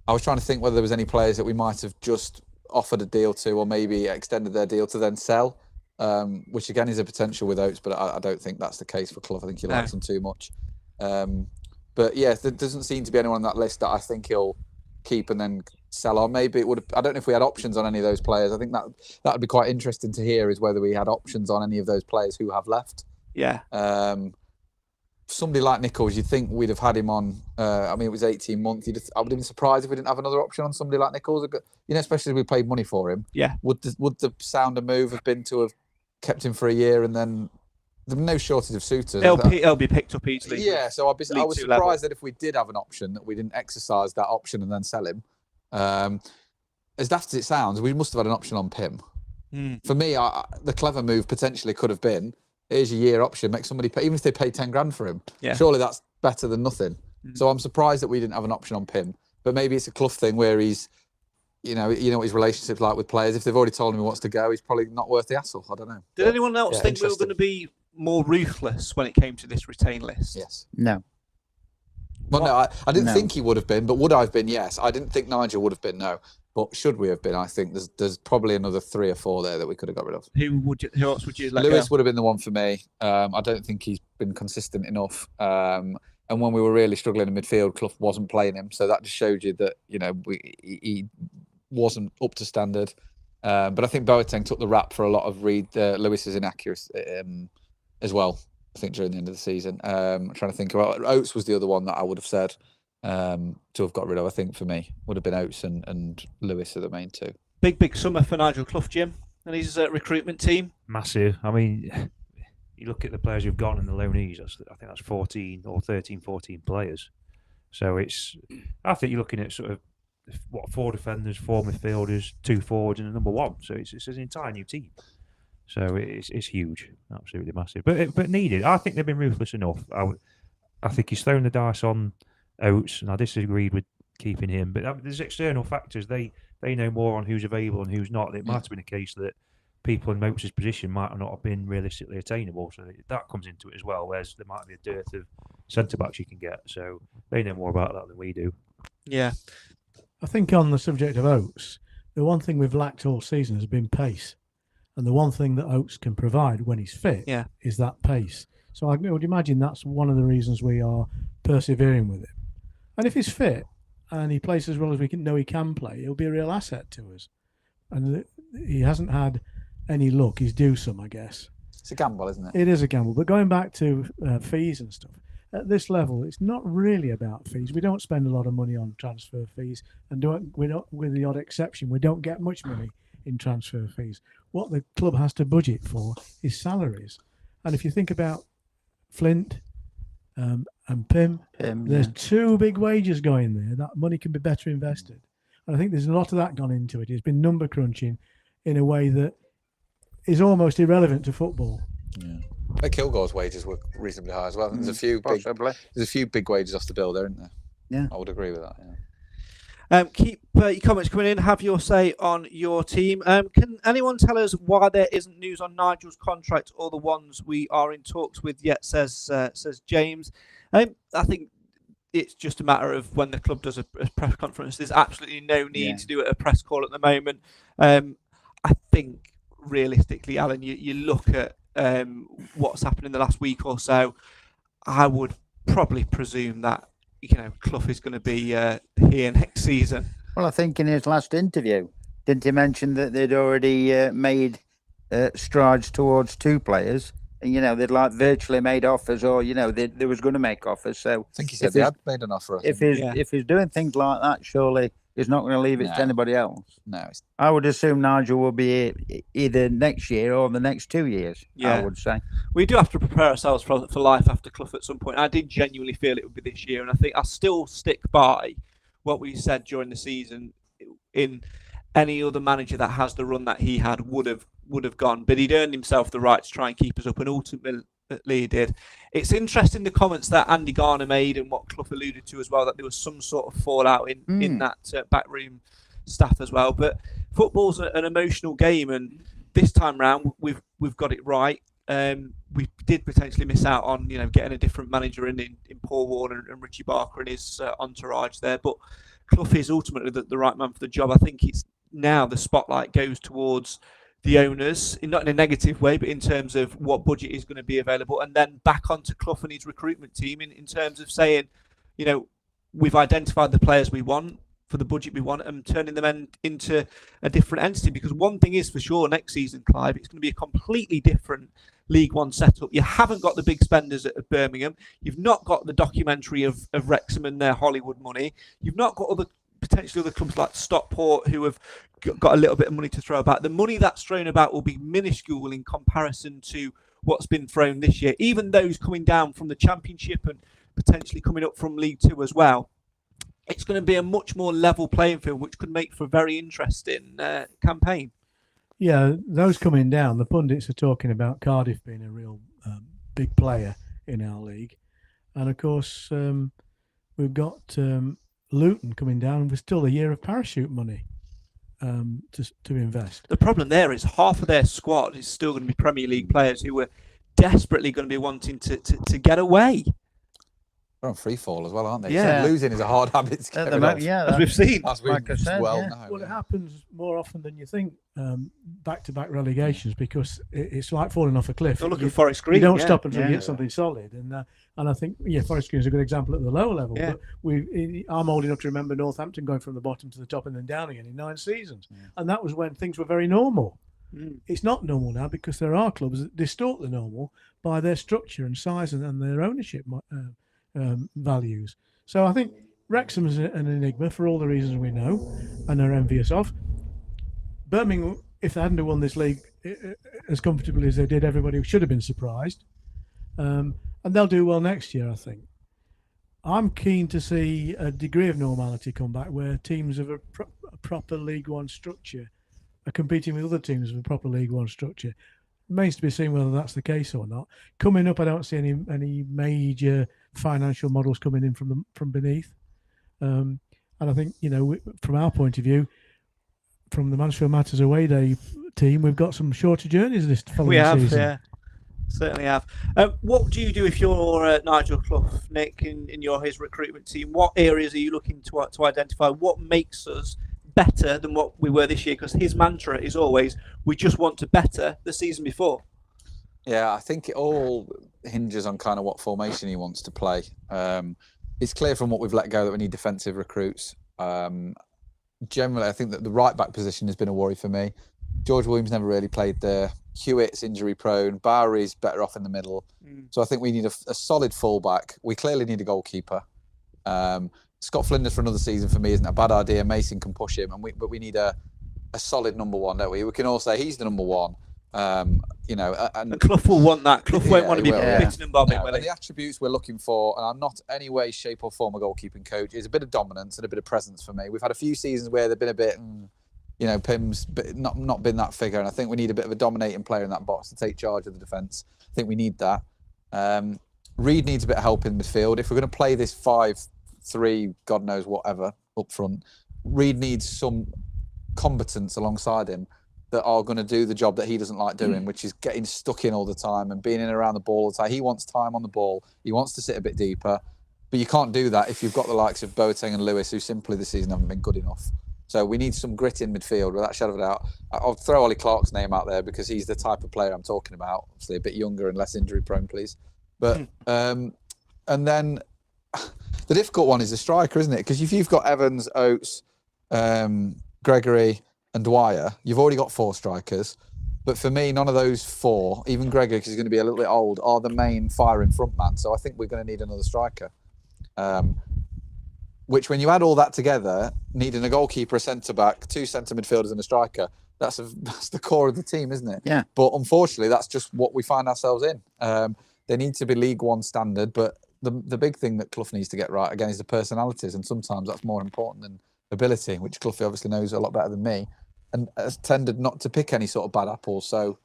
was trying to think whether there was any players that we might have just offered a deal to or maybe extended their deal to then sell, which again is a potential with Oates, but I don't think that's the case for Clough. I think he likes them too much. But yeah, there doesn't seem to be anyone on that list that I think he'll keep and then sell on. Maybe it would have, I don't know if we had options on any of those players. I think that would be quite interesting to hear, is whether we had options on any of those players who have left. Yeah. Somebody like Nichols, you'd think we'd have had him on. I mean, it was 18 months. I would have been surprised if we didn't have another option on somebody like Nichols. You know, especially if we paid money for him. Yeah. Would the sounder move have been to have kept him for a year and then there's no shortage of suitors? He'll be picked up easily. Yeah, so I was surprised that if we did have an option, that we didn't exercise that option and then sell him. As daft as it sounds, we must have had an option on Pim. For me, the clever move potentially could have been, here's your year option, make somebody pay, even if they pay 10 grand for him. Yeah. Surely that's better than nothing. So I'm surprised that we didn't have an option on Pim. But maybe it's a Clough thing where he's, you know what his relationship's like with players. If they've already told him he wants to go, he's probably not worth the hassle. I don't know. Did anyone else think we were going to be more ruthless when it came to this retain list? Yes. No. Well, no, I didn't think he would have been, but would I have been? Yes. I didn't think Nigel would have been, no. But should we have been? I think there's probably another 3 or 4 there that we could have got rid of. Who else would you let go? Lewis would have been the one for me. I don't think he's been consistent enough. And when we were really struggling in midfield, Clough wasn't playing him. So that just showed you that, you know, he wasn't up to standard. But I think Boateng took the rap for a lot of Lewis's inaccuracy as well, I think, during the end of the season. I'm trying to think about Oates was the other one that I would have said to have got rid of. I think for me would have been Oates and Lewis are the main 2. Big summer for Nigel Clough, Jim, and his recruitment team. Massive. I mean, you look at the players who've gone in the loanees, I think that's 14 or 13, 14 players. So I think you're looking at sort of 4 defenders, 4 midfielders, 2 forwards, and a number 1. So it's an entire new team. So it's huge, absolutely massive, but needed. I think they've been ruthless enough. I think he's thrown the dice on Oates, and I disagreed with keeping him. But there's external factors. They know more on who's available and who's not. It might have been a case that people in Oates' position might not have been realistically attainable. So that comes into it as well. Whereas there might be a dearth of centre backs you can get. So they know more about that than we do. Yeah. I think on the subject of Oates, the one thing we've lacked all season has been pace. And the one thing that Oates can provide when he's fit is that pace. So I would imagine that's one of the reasons we are persevering with him. And if he's fit and he plays as well as we know he can play, he'll be a real asset to us. And he hasn't had any luck. He's due some, I guess. It's a gamble, isn't it? It is a gamble. But going back to fees and stuff, at this level, it's not really about fees. We don't spend a lot of money on transfer fees. And we don't, with the odd exception, we don't get much money in transfer fees. What the club has to budget for is salaries. And if you think about Flint and Pim, there's 2 big wages going there. That money can be better invested. And I think there's a lot of that gone into it. It's been number crunching in a way that is almost irrelevant to football. Yeah. Kilgore's wages were reasonably high as well. There's a few big wages off the bill there, isn't there? Yeah. I would agree with that, yeah. Keep your comments coming in. Have your say on your team. Can anyone tell us why there isn't news on Nigel's contract or the ones we are in talks with yet? Says James. I think it's just a matter of when the club does a press conference. There's absolutely no need to do a press call at the moment. I think realistically, Alan, you look at what's happened in the last week or so. I would probably presume that Clough is going to be here next season. Well, I think in his last interview, didn't he mention that they'd already made strides towards 2 players? And, they'd like virtually made offers, or, they was going to make offers. So I think he said they had made an offer. If he's doing things like that, surely He's not going to leave it No. to anybody else. No, it's I would assume Nigel will be here either next year or the next 2 years. Yeah. I would say. We do have to prepare ourselves for life after Clough at some point. I did genuinely feel it would be this year, and I think I still stick by what we said during the season. In any other manager that has the run that he had would have gone, but he'd earned himself the right to try and keep us up, and ultimately he did. It's interesting the comments that Andy Garner made and what Clough alluded to as well, that there was some sort of fallout in that backroom staff as well. But football's an emotional game, and this time round we've got it right. We did potentially miss out on getting a different manager in Paul Warner and Richie Barker and his entourage there, but Clough is ultimately the right man for the job. I think it's now the spotlight goes towards the owners, not in a negative way, but in terms of what budget is going to be available, and then back onto Clough and his recruitment team in terms of saying, we've identified the players we want for the budget we want and turning them into a different entity. Because one thing is for sure, next season, Clive, it's going to be a completely different League One setup. You haven't got the big spenders at Birmingham. You've not got the documentary of Wrexham and their Hollywood money. You've not got potentially other clubs like Stockport who have got a little bit of money to throw about. The money that's thrown about will be minuscule in comparison to what's been thrown this year. Even those coming down from the Championship and potentially coming up from League Two as well. It's going to be a much more level playing field, which could make for a very interesting campaign. Yeah, those coming down, the pundits are talking about Cardiff being a real big player in our league. And of course, we've got Luton coming down with still a year of parachute money to invest. The problem there is half of their squad is still going to be Premier League players who were desperately going to be wanting to get away. They're on free fall as well, aren't they? Yeah. So losing is a hard habit to get rid of. As we've seen. As we Like I said, well yeah. know. Well, it happens more often than you think, back-to-back relegations, because it's like falling off a cliff. Look at Forest Green. You don't stop until Yeah. you get something solid, and I think Forest Green is a good example at the lower level. Yeah. But I'm old enough to remember Northampton going from the bottom to the top and then down again in 9 seasons, and that was when things were very normal. It's not normal now because there are clubs that distort the normal by their structure and size and their ownership values. So I think Wrexham is an enigma for all the reasons we know and are envious of. Birmingham, if they hadn't won this league as comfortably as they did, everybody should have been surprised. And they'll do well next year, I think. I'm keen to see a degree of normality come back where teams of a proper League One structure are competing with other teams of a proper League One structure. Remains to be seen whether that's the case or not. Coming up, I don't see any major financial models coming in from beneath. And I think, from our point of view, from the Mansfield Matters away day team, we've got some shorter journeys this following season. Yeah. Certainly have. What do you do if you're Nigel Clough, Nick, in his recruitment team? What areas are you looking to identify? What makes us better than what we were this year? Because his mantra is always, we just want to better the season before. Yeah, I think it all hinges on kind of what formation he wants to play. It's clear from what we've let go that we need defensive recruits. Generally, I think that the right back position has been a worry for me. George Williams never really played there. Hewitt's injury prone. Bowery's better off in the middle. So I think we need a solid fullback. We clearly need a goalkeeper. Scott Flinders for another season for me isn't a bad idea. Mason can push him, but we need a solid number one, don't we? We can all say he's the number one. And Clough will want that. Clough won't want to be bitten and bobbing. And the attributes we're looking for, and I'm not any way, shape or form a goalkeeping coach, is a bit of dominance and a bit of presence for me. We've had a few seasons where they've been a bit, Pim's not been that figure, and I think we need a bit of a dominating player in that box to take charge of the defence. I think we need that. Reid needs a bit of help in midfield. If we're going to play this 5-3, God knows whatever, up front, Reid needs some combatants alongside him that are going to do the job that he doesn't like doing, which is getting stuck in all the time and being in and around the ball all the time. He wants time on the ball. He wants to sit a bit deeper. But you can't do that if you've got the likes of Boateng and Lewis, who simply this season haven't been good enough. So we need some grit in midfield, without a shadow of a doubt. I'll throw Ollie Clark's name out there because he's the type of player I'm talking about. Obviously a bit younger and less injury prone, please. But and then the difficult one is the striker, isn't it? Because if you've got Evans, Oates, Gregory and Dwyer, you've already got 4 strikers. But for me, none of those 4, even Gregory, because he's going to be a little bit old, are the main firing front man. So I think we're going to need another striker. which when you add all that together, needing a goalkeeper, a centre-back, 2 centre midfielders and a striker, that's the core of the team, isn't it? Yeah. But unfortunately, that's just what we find ourselves in. They need to be League One standard, but the big thing that Clough needs to get right, again, is the personalities, and sometimes that's more important than ability, which Clough obviously knows a lot better than me, and has tended not to pick any sort of bad apples. So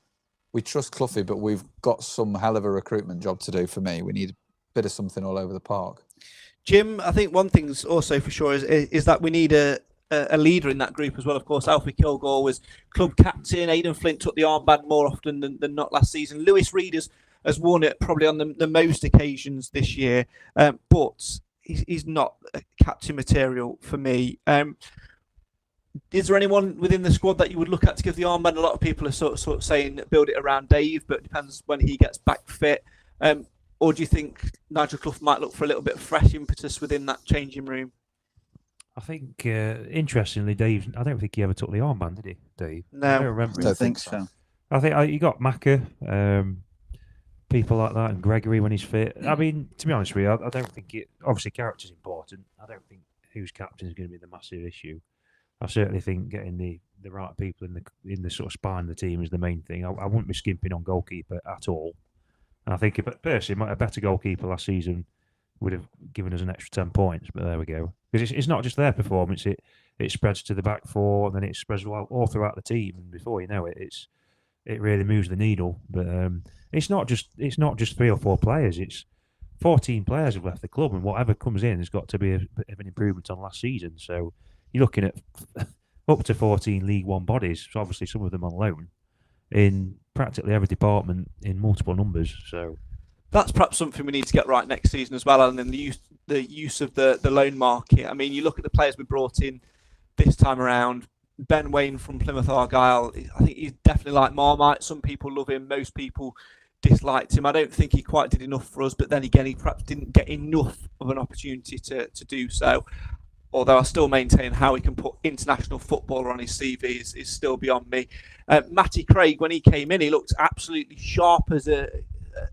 we trust Cloughy, but we've got some hell of a recruitment job to do for me. We need a bit of something all over the park. Jim, I think one thing's also for sure is that we need a leader in that group as well. Of course, Alfie Kilgore was club captain. Aidan Flint took the armband more often than not last season. Lewis Reed has worn it probably on the most occasions this year, but he's not captain material for me. Is there anyone within the squad that you would look at to give the armband? A lot of people are sort of saying build it around Dave, but it depends when he gets back fit. Or do you think Nigel Clough might look for a little bit of fresh impetus within that changing room? I think, interestingly, Dave, I don't think he ever took the armband, did he, Dave? No. I don't remember. I don't think so. I think you got Macca, people like that, and Gregory when he's fit. I mean, to be honest with you, I don't think it. Obviously, character's important. I don't think who's captain is going to be the massive issue. I certainly think getting the right people in the sort of spine of the team is the main thing. I wouldn't be skimping on goalkeeper at all. And I think personally, a better goalkeeper last season would have given us an extra 10 points. But there we go. Because it's not just their performance; it spreads to the back four, and then it spreads all throughout the team. And before you know it, it really moves the needle. But it's not just 3 or 4 players. It's 14 players have left the club, and whatever comes in has got to be a bit of an improvement on last season. So you're looking at up to 14 League One bodies. So obviously some of them on loan in practically every department in multiple numbers. So that's perhaps something we need to get right next season as well. And then the use of the loan market. I mean, you look at the players we brought in this time around. Ben Wayne from Plymouth Argyle, I think he's definitely like Marmite. Some people love him, most people disliked him. I don't think he quite did enough for us, but then again, he perhaps didn't get enough of an opportunity to do so. Although I still maintain how he can put international footballer on his CV is still beyond me. Matty Craig, when he came in, he looked absolutely sharp as a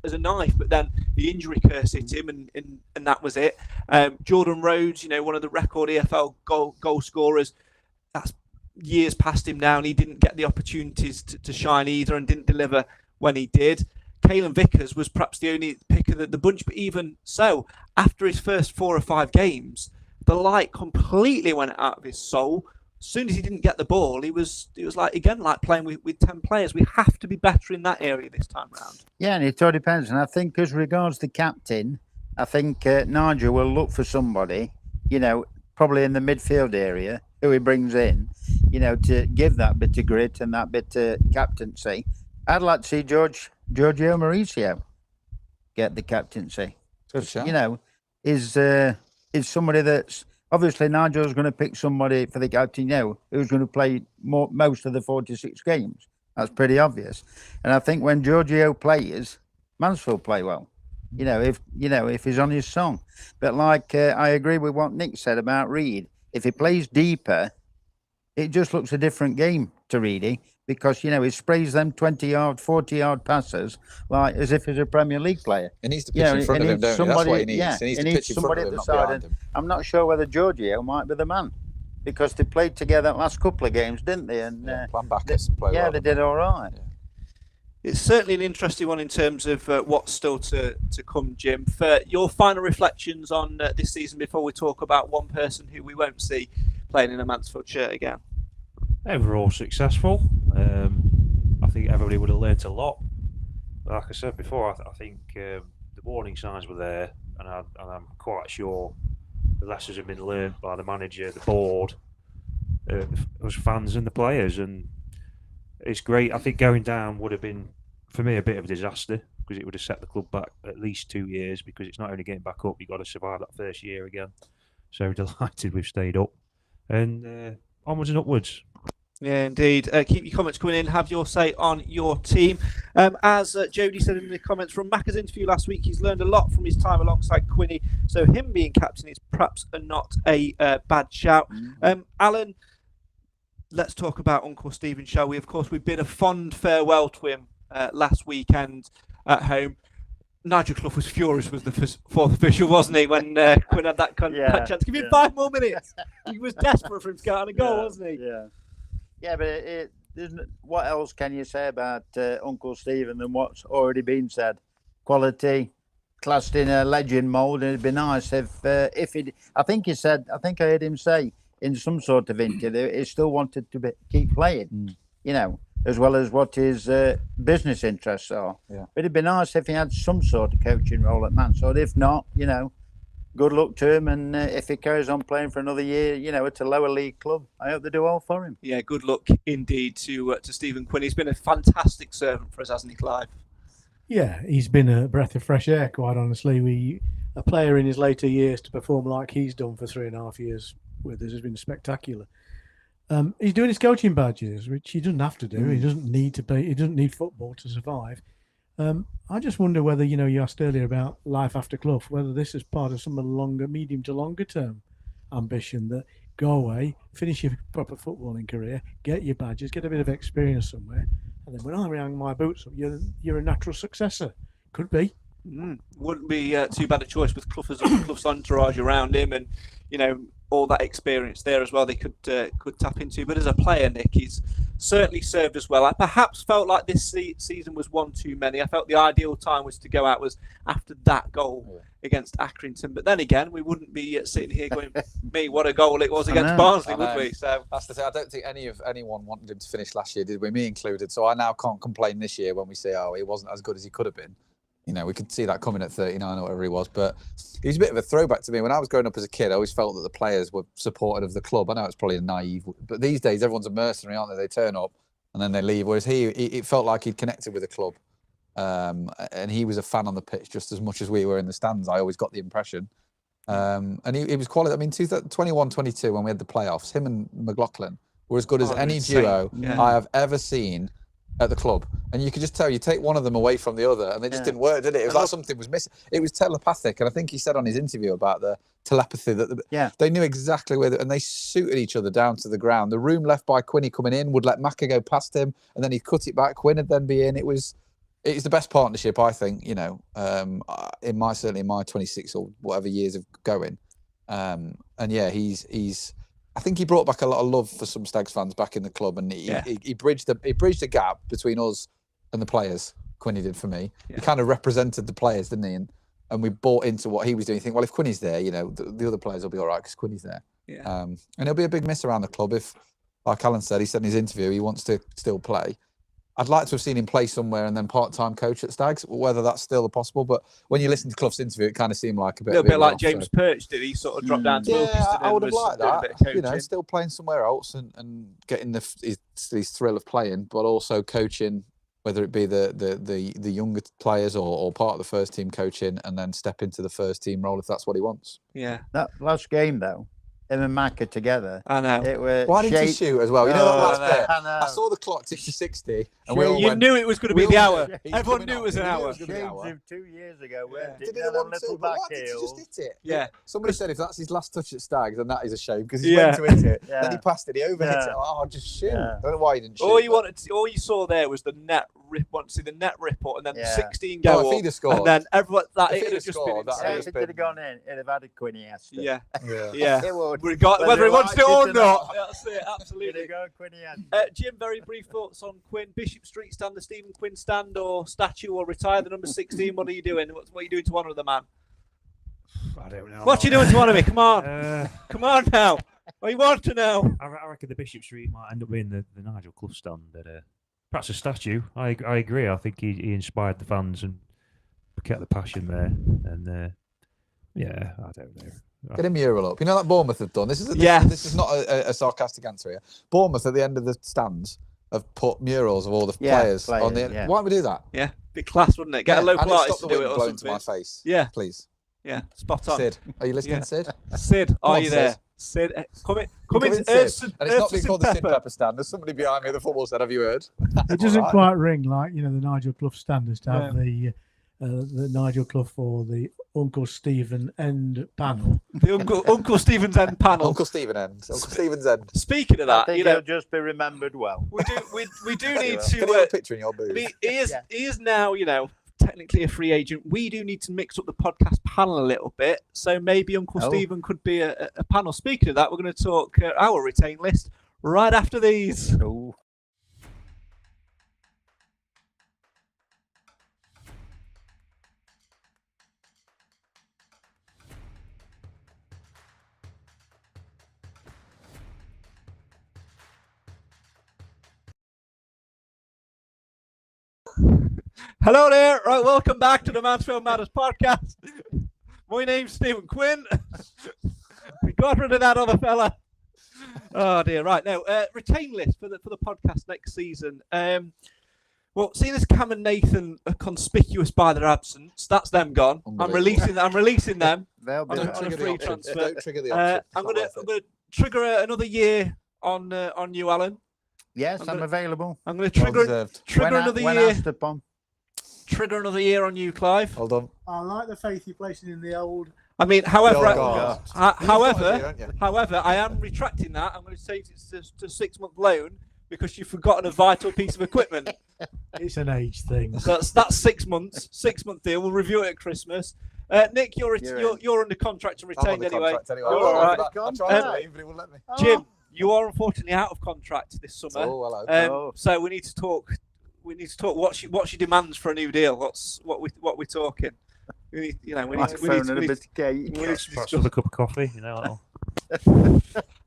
knife, but then the injury curse hit him, and that was it. Jordan Rhodes, one of the record EFL goal scorers, that's years past him now, and he didn't get the opportunities to shine either, and didn't deliver when he did. Caelan Vickers was perhaps the only pick of the bunch, but even so, after his first 4 or 5 games, the light completely went out of his soul. As soon as he didn't get the ball, it was like playing with 10 players. We have to be better in that area this time round. Yeah, and it all depends. And I think as regards the captain, I think Nigel will look for somebody, probably in the midfield area, who he brings in, to give that bit of grit and that bit of captaincy. I'd like to see Giorgio Mauricio get the captaincy. Because, is somebody that's obviously Nigel's going to pick somebody for the captain who's going to play most of the 46 games. That's pretty obvious. And I think when Giorgio plays, Mansfield play well. If he's on his song. But I agree with what Nick said about Reed. If he plays deeper, it just looks a different game to Reedy, because he sprays them 20-yard, 40-yard passes as if he's a Premier League player. He needs to pitch in front of him, don't he? That's what he needs. Yeah, he needs to pitch in front of him, not behind him. I'm not sure whether Giorgio might be the man, because they played together the last couple of games, didn't they? And Plan Bacchus play well. They did all right. Yeah. It's certainly an interesting one in terms of what's still to come, Jim. For your final reflections on this season before we talk about one person who we won't see playing in a Mansfield shirt again. Overall successful. I think everybody would have learnt a lot. Like I said before, I think the warning signs were there, and I'm quite sure the lessons have been learnt by the manager, the board, us fans and the players. And it's great. I think going down would have been, for me, a bit of a disaster, because it would have set the club back at least 2 years, because it's not only getting back up, you've got to survive that first year again. So delighted we've stayed up. And onwards and upwards. Yeah, indeed. Keep your comments coming in. Have your say on your team. As Jody said in the comments from Macca's interview last week, he's learned a lot from his time alongside Quinny. So him being captain is perhaps not a bad shout. Alan, let's talk about Uncle Stephen, shall we? Of course, we bid a fond farewell to him last weekend at home. Nigel Clough was furious with the fourth official, wasn't he, when Quinn had that chance? Give him 5 more minutes. He was desperate for him to get on a goal, wasn't he? Yeah, but what else can you say about Uncle Stephen than what's already been said? Quality, classed in a legend mould, and it'd be nice if he. I think I heard him say in some sort of interview he still wanted to keep playing. You know, as well as what his business interests are. Yeah. But it'd be nice if he had some sort of coaching role at Mansfield. If not, you know, good luck to him. And if he carries on playing for another year, you know, at a lower league club, I hope they do all for him. Yeah, good luck indeed to Stephen Quinn. He's been a fantastic servant for us, hasn't he, Clive? Yeah, he's been a breath of fresh air, quite honestly. A player in his later years to perform like he's done for 3.5 years with us has been spectacular. He's doing his coaching badges, which he doesn't have to do. He doesn't need to be. He doesn't need football to survive. I just wonder whether, you know, you asked earlier about life after Clough, whether this is part of some medium to longer term ambition that go away, finish your proper footballing career, get your badges, get a bit of experience somewhere, and then when I hang my boots up, you're a natural successor. Could be. Wouldn't be too bad a choice with Clough's entourage around him, and you know, all that experience there as well they could tap into. But as a player, Nick, he's certainly served us well. I perhaps felt like this season was one too many. I felt the ideal time was to go out was after that goal against Accrington. But then again, we wouldn't be sitting here going, "Me, what a goal it was against Barnsley," would we? So that's the thing. I don't think anyone wanted him to finish last year, did we? Me included. So I now can't complain this year when we say, "Oh, he wasn't as good as he could have been." You know, we could see that coming at 39 or whatever he was. But he was a bit of a throwback to me. When I was growing up as a kid, I always felt that the players were supportive of the club. I know it's probably a naive, but these days everyone's a mercenary, aren't they? They turn up and then they leave. Whereas it felt like he'd connected with the club. And he was a fan on the pitch just as much as we were in the stands. I always got the impression. And he was quality. I mean, 21-22, when we had the playoffs, him and McLaughlin were as good as any duo I have ever seen at the club. And you could just tell, you take one of them away from the other, and they just didn't work, did it? It was like something was missing. It was telepathic. And I think he said on his interview about the telepathy that they knew exactly where, and they suited each other down to the ground. The room left by Quinny coming in would let Macca go past him, and then he'd cut it back. Quinn would then be in. It's the best partnership, I think, you know, certainly in my 26 or whatever years of going. And yeah, I think he brought back a lot of love for some Stags fans back in the club, and he bridged the gap between us and the players. Quinny did for me. He kind of represented the players, didn't he? And we bought into what he was doing. You think, well, if Quinny's there, you know, the other players will be all right because Quinny's there. Yeah. And it'll be a big miss around the club if, like Alan said, he said in his interview, he wants to still play. I'd like to have seen him play somewhere and then part-time coach at Stags, whether that's still possible. But when you listen to Clough's interview, it kind of seemed like a bit like James Perch did. He sort of dropped down to Wilkeston. I would have liked that. You know, still playing somewhere else and getting his thrill of playing, but also coaching, whether it be the younger players or part of the first team coaching, and then step into the first team role if that's what he wants. Yeah. That last game though, him and Macca together. I know. Why didn't he shoot as well? You know that last bit? I saw the clock tick to 60. And you knew it was going to be the hour. Everyone knew it was an hour. Shades of 2 years ago. Did it on little back heel. He just hit it. Yeah. Somebody said if that's his last touch at Stags, then that is a shame because he went to hit it. Then he passed it. He overhit it. Oh, just shoot. I don't know why he didn't shoot. All you saw there was the net rip. Want to see the net ripple, and then 16 go if he'd have scored, and then everyone if he'd have just scored, if it could have gone in, it'd have had a Quinny Aston. Yeah. Whether he wants it or not. That's it. Absolutely. Jim, very brief thoughts on Quinn. Bishop Street stand, the Stephen Quinn stand, or statue, or retire the number 16. What are you doing? What are you doing to honour the man? I don't know. What are you doing to honour me? Come on. Come on now. I want to know. I reckon the Bishop Street might end up being the Nigel Clough stand, but perhaps a statue. I agree. I think he inspired the fans and kept the passion there. And I don't know. Get a mural up. You know that Bournemouth have done? This is not a sarcastic answer here. Bournemouth at the end of the stands have put murals of all the players on the end. Yeah. Why don't we do that? Yeah, be class, wouldn't it? Get a local artist to do it or blowing something. to my face. Yeah. Please. Yeah, spot on. Sid, are you listening, Sid? Sid, are you there? Sid, come in, Sid. And it's not being called the Sid Pepper stand. There's somebody behind me at the football stand. Have you heard? It doesn't quite ring like, you know, the Nigel Clough standards to have the Nigel Clough or the Uncle Stephen end panel. The Uncle Stephen's end panel. Uncle Stephen end. Uncle Stephen's end. Speaking of that, I think he'll just be remembered well. We do need to. Can you have a picture in your booth? He is now, you know, technically a free agent, we do need to mix up the podcast panel a little bit. So maybe Uncle Stephen could be a panel. Speaking of that, we're going to talk our retain list right after these. Oh. Hello there. Right, welcome back to the Mansfield Matters Podcast. My name's Stephen Quinn. We got rid of that other fella. Oh dear. Right now, retain list for the podcast next season. Well, seeing as Cam and Nathan are conspicuous by their absence, that's them gone. I'm releasing them. They'll be on there. a free transfer. Don't trigger the option. I'm gonna trigger another year on you, Alan. Yes, I'm available. I'm going to trigger another when year. asked upon. Trigger another year on you, Clive. Hold on. I like the faith you're placing in the old. I mean, however, God. however, I am retracting that. I'm going to change it to 6-month loan because you've forgotten a vital piece of equipment. It's an age thing. So that's 6 months. 6-month deal. We'll review it at Christmas. Nick, you're under contract to retain anyway. You're all right. I tried to leave, but he wouldn't let me. Jim, you are unfortunately out of contract this summer. Oh, hello. So we need to talk. We need to talk. What's your demands for a new deal? What we're talking? We need to Perhaps with a cup of coffee, you know.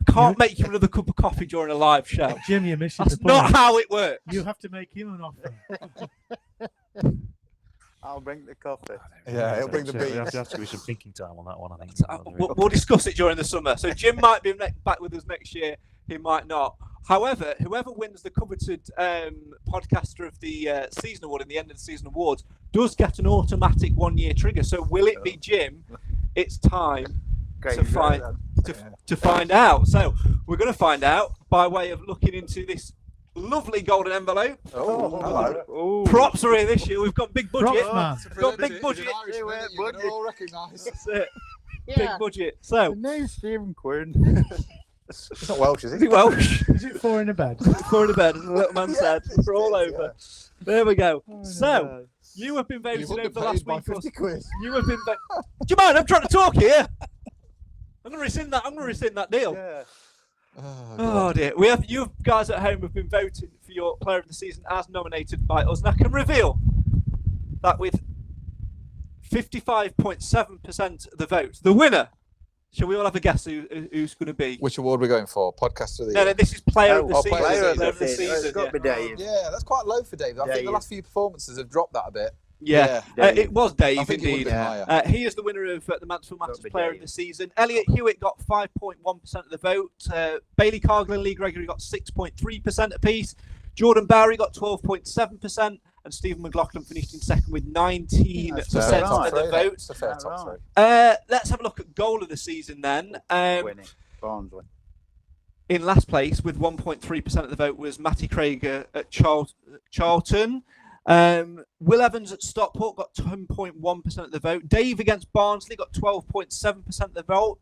Can't make you another cup of coffee during a live show. Jim, you're missing That's the point. not how it works. You have to make him an offer. I'll bring the coffee. Yeah, he'll bring the beans. There has to be some thinking time on that one, I think. We'll discuss it during the summer. So Jim might be back with us next year. He might not. However, whoever wins the coveted podcaster of the season award in the end of the season awards does get an automatic 1-year trigger. So will it be Jim? It's time to find out. So we're going to find out by way of looking into this lovely golden envelope. Oh, Props are here this year. We've got big budget. Props, man. We've got big budget. You're all recognised. That's it. Big budget. So The name's Stephen Quinn. It's not Welsh, is is he Welsh? Is it 4 in a bed? 4 in a bed, as the little man said. We're all over. There we go. So you have been voted over the last week. You have been. Do you mind? I'm trying to talk here. I'm going to rescind that deal. Yeah. Oh dear. You guys at home have been voted for your player of the season as nominated by us. And I can reveal that with 55.7% of the vote, the winner. Shall we all have a guess who's going to be? Which award are we going for? Podcaster of the year? No, this is player of the season. Player of the season. It's got to be Dave. Yeah, that's quite low for Dave. I think the last few performances have dropped that a bit. Yeah, Dave. it was Dave I think indeed. He is the winner of the Mansfield Matters be Player Dave. of the Season. Elliot Hewitt got 5.1% of the vote. Bailey Cargill and Lee Gregory got 6.3% apiece. Jordan Barry got 12.7%. And Stephen McLaughlin finished in second with 19% of the vote. It's a fair top three. Let's have a look at goal of the season then. Winning. Barnsley. In last place with 1.3% of the vote was Matty Craig at Charlton. Will Evans at Stockport got 10.1% of the vote. Dave against Barnsley got 12.7% of the vote.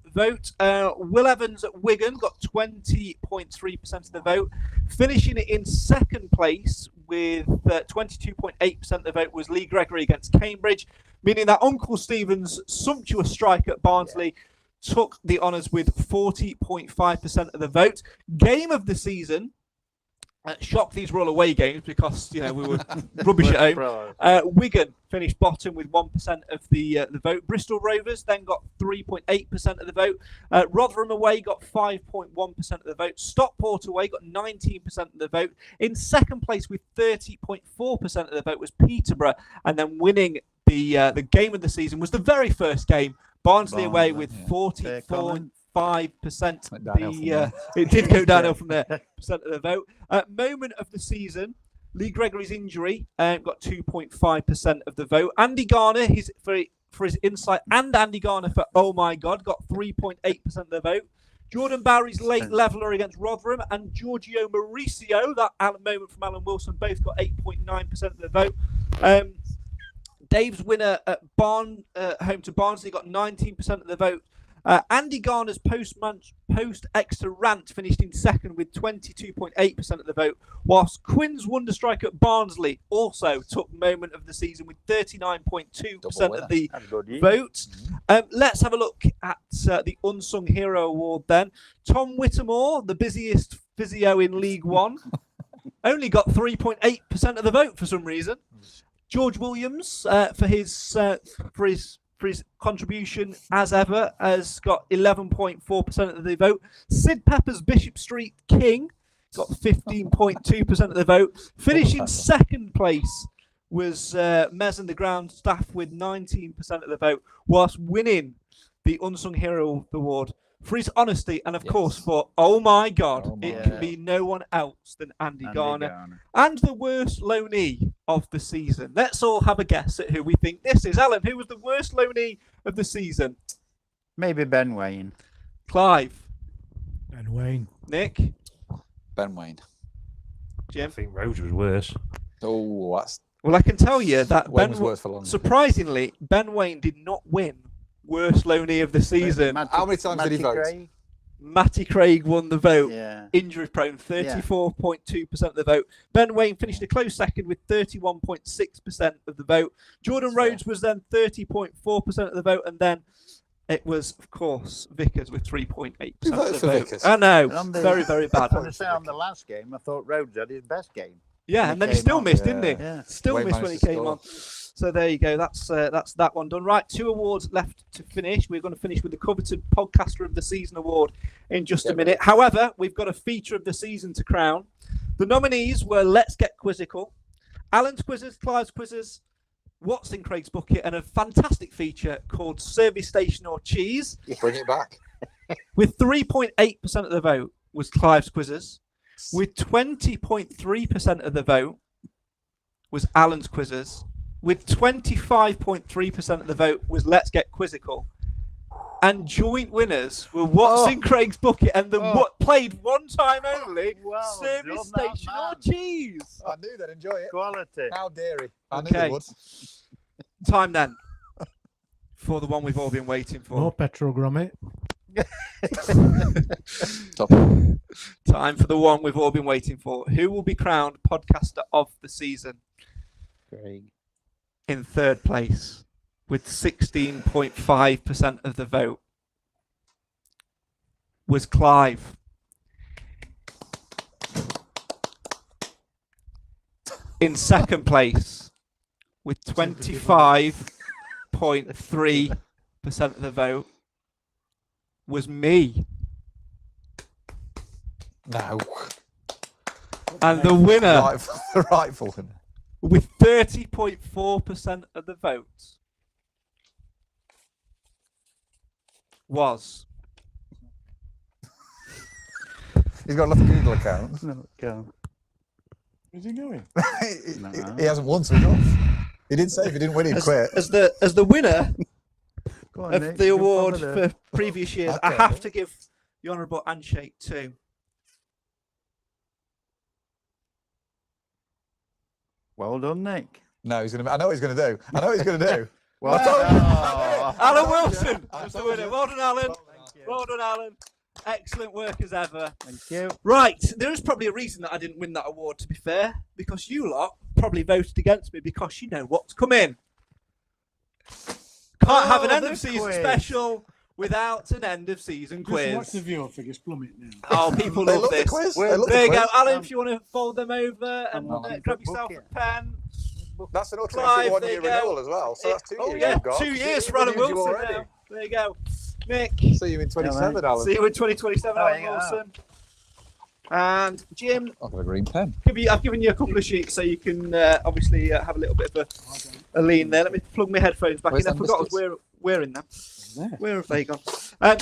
Will Evans at Wigan got 20.3% of the vote. Finishing it in second place with 22.8% of the vote was Lee Gregory against Cambridge, meaning that Uncle Stephen's sumptuous strike at Barnsley took the honours with 40.5% of the vote. Game of the season. Shocked these were all away games because we were rubbish at home. Wigan finished bottom with 1% of the vote. Bristol Rovers then got 3.8% of the vote. Rotherham away got 5.1% of the vote. Stockport away got 19% of the vote. In second place with 30.4% of the vote was Peterborough, and then winning the game of the season was the very first game. Barnsley away with 44.5%. It did go downhill from there. Percent of the vote. Moment of the season, Lee Gregory's injury got 2.5% of the vote. Andy Garner, for his insight, and Andy Garner for oh my god, got 3.8% of the vote. Jordan Barry's late leveller against Rotherham and Giorgio Mauricio, that moment from Alan Wilson, both got 8.9% of the vote. Dave's winner at home to Barnsley got 19% of the vote. Andy Garner's post-extra rant finished in second with 22.8% of the vote, whilst Quinn's wonder strike at Barnsley also took moment of the season with 39.2% of the vote. Let's have a look at the Unsung Hero Award then. Tom Whittemore, the busiest physio in League One, only got 3.8% of the vote for some reason. George Williams, for his contribution as ever, has got 11.4% of the vote. Sid Pepper's Bishop Street King got 15.2% of the vote. Finishing second place was Mez and the ground staff with 19% of the vote, whilst winning the Unsung Hero Award for his honesty and, of course, for, oh my God, it can be no one else than Andy Garner. And the worst loanee of the season. Let's all have a guess at who we think this is. Alan, who was the worst loanee of the season? Maybe Ben Wayne. Clive. Ben Wayne. Nick. Ben Wayne. Jim. I think Rhodes was worse. Oh, that's... Well, I can tell you that Wayne was worse for longer. Surprisingly, Ben Wayne did not win worst loanee of the season. How many times did he vote? Craig? Matty Craig won the vote. Yeah. Injury prone, 34.2% of the vote. Ben Wayne finished a close second with 31.6% of the vote. Jordan Rhodes was then 30.4% of the vote, and then it was, of course, Vickers with 3.8% of the vote. Vickers? I know, very, very bad. On the last game, I thought Rhodes had his best game. Yeah, and then he still missed, didn't he? Yeah. Still Wayne missed when he managed to came score. on. So there you go. That's that one done. Right, 2 awards left to finish. We're going to finish with the coveted Podcaster of the Season award in just a minute. However, we've got a feature of the season to crown. The nominees were Let's Get Quizzical, Alan's Quizzes, Clive's Quizzes, What's in Craig's Bucket, and a fantastic feature called Service Station or Cheese. Bring it back. With 3.8% of the vote was Clive's Quizzes. With 20.3% of the vote was Alan's Quizzes. With 25.3% of the vote was Let's Get Quizzical. And joint winners were What's in Craig's Bucket and the what played one time only, Service Station or Cheese. I knew they'd enjoy it. Quality. How dairy. I knew Okay. they would. Time then for the one we've all been waiting for. More petrol grommet. Top. Time for the one we've all been waiting for. Who will be crowned Podcaster of the Season? Craig. In third place with 16.5% of the vote was Clive. In second place with 25.3% of the vote was me. No. And the winner The rightful winner. with 30.4% of the votes was... He's got a little Google account. No, go. Where's he going? He hasn't won, so he's off. He did say if he didn't win, he'd quit. As the winner Go on, of Nick, the you award cover for previous years, I Okay. have to give the honourable handshake to Well done, Nick. No, he's gonna. I know what he's gonna do. I know what he's gonna do. Well done. Alan Wilson. Was the told winner. you. Well done, Alan. Thank you. Well done, Alan. Excellent work as ever. Thank you. Right, there is probably a reason that I didn't win that award, to be fair, because you lot probably voted against me because you know what's coming. Can't have an end the of season quiz. special without an end of season Just watch quiz. the viewer figures plummet now. Oh, people They love love the this. quiz. Well, They love There the you go, quiz. Alan. If you want to fold them over and on, grab book yourself it. a pen. That's an Clive, automatic 1 there year you go. renewal as well. So that's 2 Oh years. yeah, you've got. 2 years See, for Alan renewed you Wilson already. now. There you go. Nick, See you in 27, Alan. see you in 2027, Oh, Alan yeah. Wilson. And Jim, I've got a green pen. I've given you a couple of sheets so you can obviously have a little bit of a lean there. Let me plug my headphones back Where's in. I them forgot I was biscuits? wearing them. Where have they gone?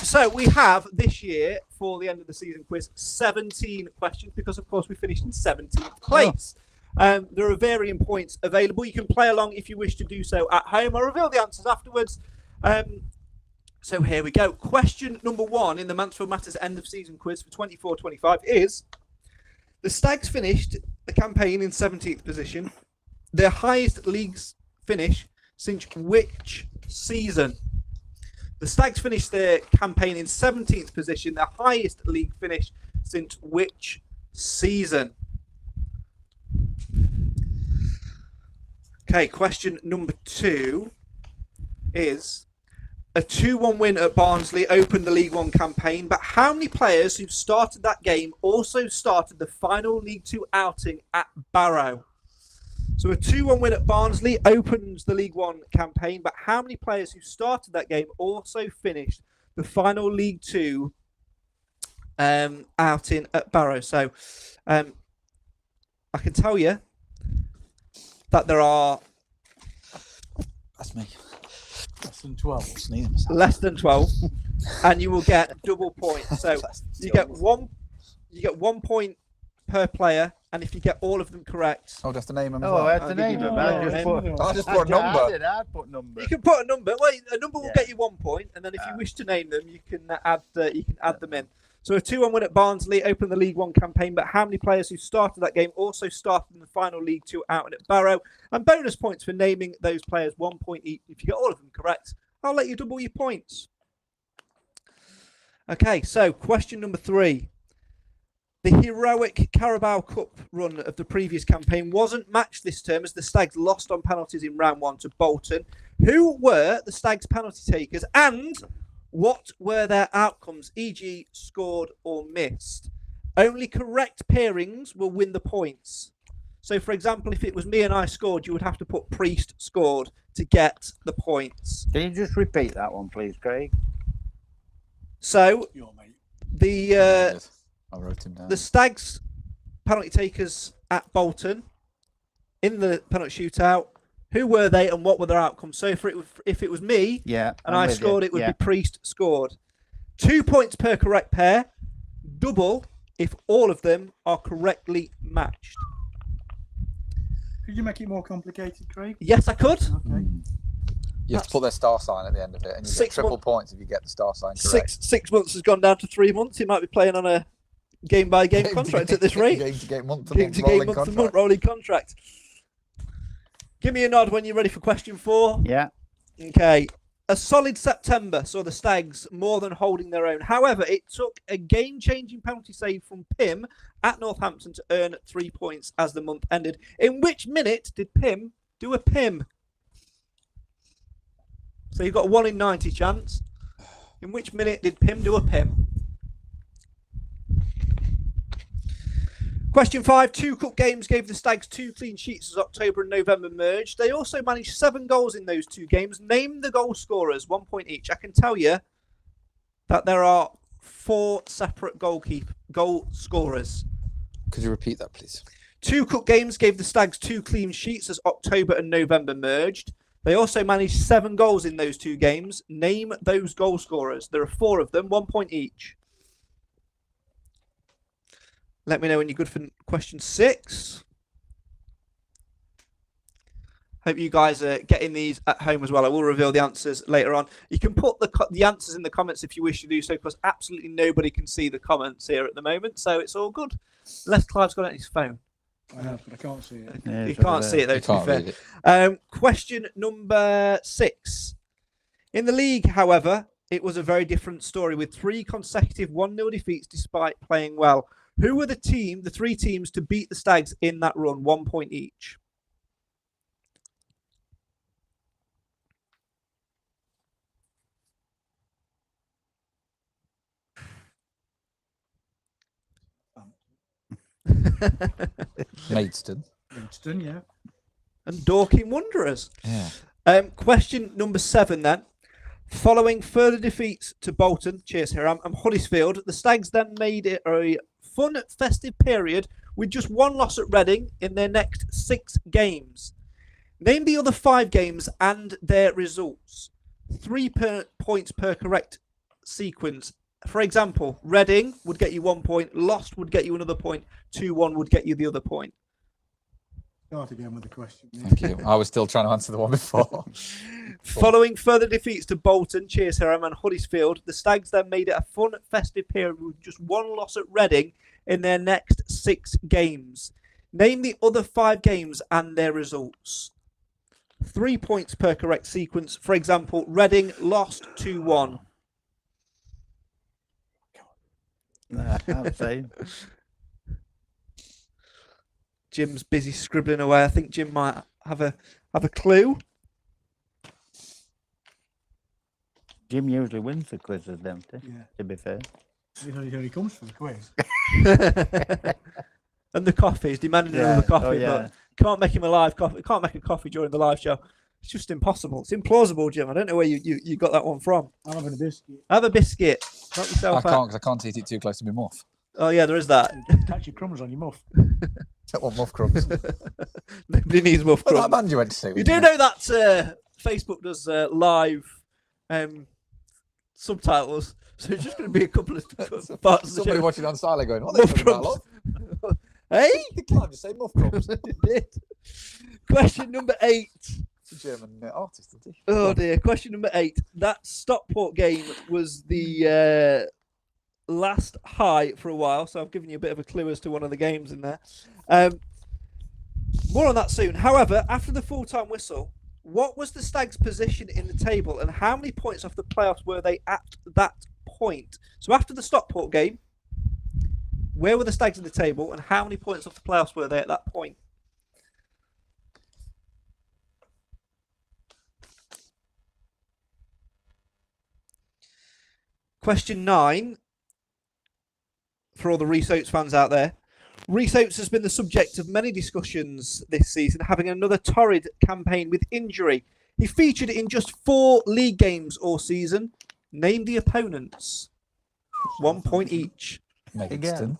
So we have this year for the end of the season quiz 17 questions because of course we finished in 17th place. There are varying points available. You can play along if you wish to do so at home. I'll reveal the answers afterwards. So here we go. Question number 1 in the Mansfield Matters end of season quiz for 24-25 is: the Stags finished the campaign in 17th position, their highest league's finish since which season? The Stags finished their campaign in 17th position, their highest league finish since which season? Okay, question number 2 is a 2-1 win at Barnsley opened the League One campaign, but how many players who started that game also started the final League Two outing at Barrow? So a 2-1 win at Barnsley opens the League One campaign, but how many players who started that game also finished the final League Two outing at Barrow? So I can tell you that there are That's me. Less than 12. Sneezing myself. less than 12, and you will get double points. So you get 1 point per player, and if you get all of them correct, I would have to name them. Oh, I had to I'll name give you them. one. I just put a number. I'd put number. you can put a number. Well, a number will Yeah. get you 1 point, and then if you wish to name them, you can add them in. So a 2-1 win at Barnsley opened the League One campaign, but how many players who started that game also started in the final League Two outing at Barrow? And bonus points for naming those players, 1 point each. If you get all of them correct, I'll let you double your points. Okay, so question number 3. The heroic Carabao Cup run of the previous campaign wasn't matched this term as the Stags lost on penalties in round 1 to Bolton. Who were the Stags' penalty takers and what were their outcomes, e.g. scored or missed? Only correct pairings will win the points. So, for example, if it was me and I scored, you would have to put Priest scored to get the points. Can you just repeat that one, please, Craig? So, Your mate. I wrote him down. the Stags penalty takers at Bolton in the penalty shootout, who were they and what were their outcomes? So if it was me Yeah. and I'm I with scored, you. it would Yeah. be Priest scored. 2 points per correct pair, double if all of them are correctly matched. Could you make it more complicated, Craig? Yes, I could. Okay. You have to put their star sign at the end of it, and you get 6 triple months. points if you get the star sign correct. Six months has gone down to 3 months. He might be playing on a game-by-game contract at this rate. Game to game, month to Game month, to game, rolling month to contract. month, rolling contract. Give me a nod when you're ready for question 4. Yeah. Okay. A solid September saw the Stags more than holding their own. However, it took a game-changing penalty save from Pym at Northampton to earn 3 points as the month ended. In which minute did Pym do a Pym? So you've got a 1 in 90 chance. In which minute did Pym do a Pym? Question 5. 2 cup games gave the Stags 2 clean sheets as October and November merged. They also managed 7 goals in those 2 games. Name the goal scorers, 1 point each. I can tell you that there are 4 separate goal scorers. Could you repeat that, please? 2 cup games gave the Stags 2 clean sheets as October and November merged. They also managed 7 goals in those 2 games. Name those goal scorers. There are 4 of them, 1 point each. Let me know when you're good for question 6. Hope you guys are getting these at home as well. I will reveal the answers later on. You can put the answers in the comments if you wish to do so, because absolutely nobody can see the comments here at the moment, so it's all good. Unless Clive's got it on his phone. I have, but I can't see it. Yeah, You it's can't over see it though, You to be can't fair. read it. Question number 6. In the league, however, it was a very different story with 3 consecutive 1-0 defeats despite playing well. Who were the 3 teams to beat the Stags in that run? 1 point each. Maidstone. Winston, yeah. And Dorking Wanderers. Yeah. Question number 7 then. Following further defeats to Bolton, cheers Hiram, and Huddersfield, the Stags then made it a fun, festive period with just 1 loss at Reading in their next 6 games. Name the other 5 games and their results. 3 points per correct sequence. For example, Reading would get you 1 point, lost would get you another point, 2-1 would get you the other point. Start again with the question. Yeah. Thank you. I was still trying to answer the one before. Following further defeats to Bolton, cheers Hiram, and Huddersfield, the Stags then made it a fun, festive period with just 1 loss at Reading in their next 6 games. Name the other 5 games and their results. 3 points per correct sequence. For example, Reading lost 2-1. I can't say. Jim's busy scribbling away. I think Jim might have a clue. Jim usually wins the quizzes, don't he? Yeah. To be fair. He only comes for the quiz. And the coffee. He's demanding another coffee. But can't make him a live coffee. Can't make a coffee during the live show. It's just impossible. It's implausible, Jim. I don't know where you got that one from. I'm having a biscuit. Have a biscuit. Knock I yourself can't out. because I can't eat it too close to my muff. Oh, yeah, there is that. Catch your crumbs on your muff. Don't want muff crumbs. Nobody needs muff Well, that crumbs. band you went to see. You do know that Facebook does live subtitles, so it's just going to be a couple of parts of the Somebody show. watching on silent going, what are they Muff talking about, crumbs. love? Hey? You can't just say muff crumbs. It did. Question number 8. It's a German artist, isn't he? Oh dear. Question number 8. That Stockport game was the last high for a while, so I've given you a bit of a clue as to one of the games in there. More on that soon. However, after the full-time whistle, what was the Stags' position in the table and how many points off the playoffs were they at that point? So after the Stockport game, where were the Stags in the table and how many points off the playoffs were they at that point? Question 9, for all the Reese Oates fans out there. Reese Oates has been the subject of many discussions this season, having another torrid campaign with injury. He featured in just 4 league games all season. Name the opponents. 1 point each. Maidstone.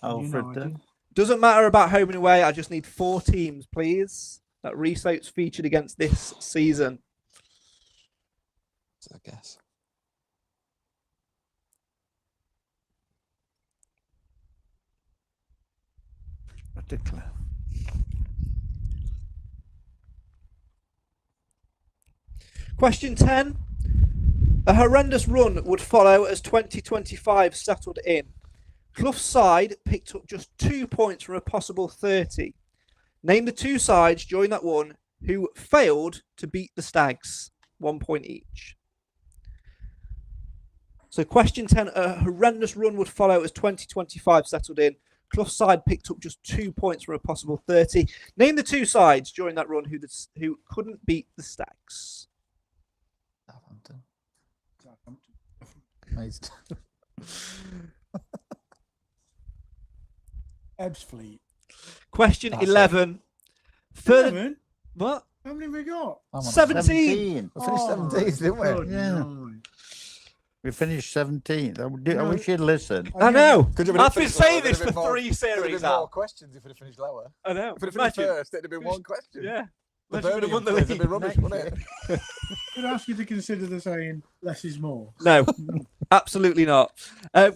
Alfred. Doesn't matter about home and away. I just need 4 teams, please, that Reese Oates featured against this season. I guess. I declare. Question 10. A horrendous run would follow as 2025 settled in. Clough's side picked up just 2 points from a possible 30. Name the 2 sides during that one who failed to beat the Stags. 1 point each. So question 10. A horrendous run would follow as 2025 settled in. Clough's side picked up just 2 points from a possible 30. Name the 2 sides during that run who couldn't beat the Stags. Maidstone. Ebbsfleet. Question That's 11. Further. 11? What? How many have we got? I'm on 17. We finished 17th, didn't we? good Yeah. night. We finished 17th. I wish you'd listened. I know. Could you have I've been finished lower? saying Could this have for been more- 3 Could have series been more now. questions if we'd have finished lower. I know. If we'd have finished Imagine. first, it'd have been one question. Yeah. The Imagine we'd have won the Birmingham quiz would league. be rubbish, wouldn't it? Could I ask you to consider the saying less is more? No, absolutely not.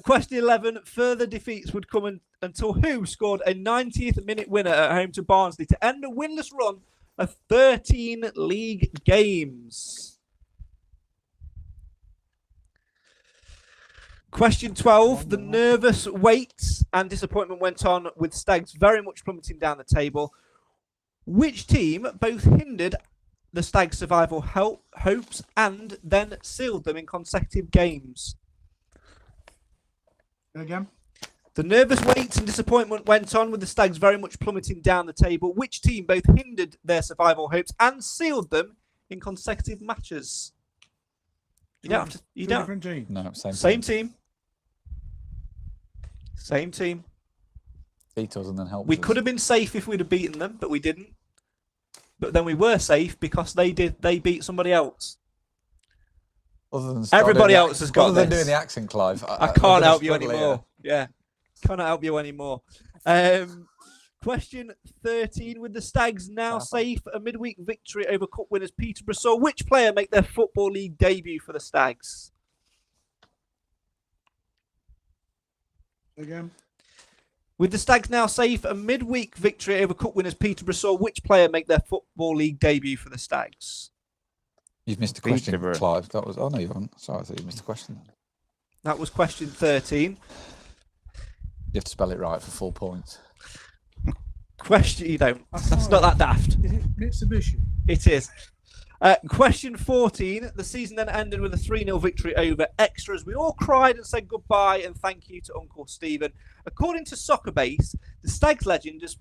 Question 11. Further defeats would come until who scored a 90th minute winner at home to Barnsley to end a winless run of 13 league games. Question 12. The nervous wait and disappointment went on with Stags very much plummeting down the table. Which team both hindered the Stags' survival hopes and then sealed them in consecutive games? Again? The nervous wait and disappointment went on with the Stags very much plummeting down the table. Which team both hindered their survival hopes and sealed them in consecutive matches? You don't have to. You Two don't. different teams. No, Same team. Same team. Beat us and then help We us. could have been safe if we'd have beaten them, but we didn't. But then we were safe because they beat somebody else. Other than Everybody doing the else has got Other than this. doing the accent, Clive. I we're can't gonna help you struggle here. anymore. Yeah. Cannot help you anymore. Question 13. With the Stags now safe, a midweek victory over Cup winners Peterborough saw which player make their Football League debut for the Stags? Again? With the Stags now safe, a midweek victory over Cup winners Peterborough saw which player make their Football League debut for the Stags? You've missed a question, Peterborough. Clive. That was. Oh no, you haven't. Sorry, I thought you missed a question. Then. That was question 13. You have to spell it right for full points. Question, you don't. That's not that daft. Is it Mitsubishi? It is. Question 14. The season then ended with a 3-0 victory over Extras. We all cried and said goodbye and thank you to Uncle Stephen. According to Soccerbase, the Stags legend has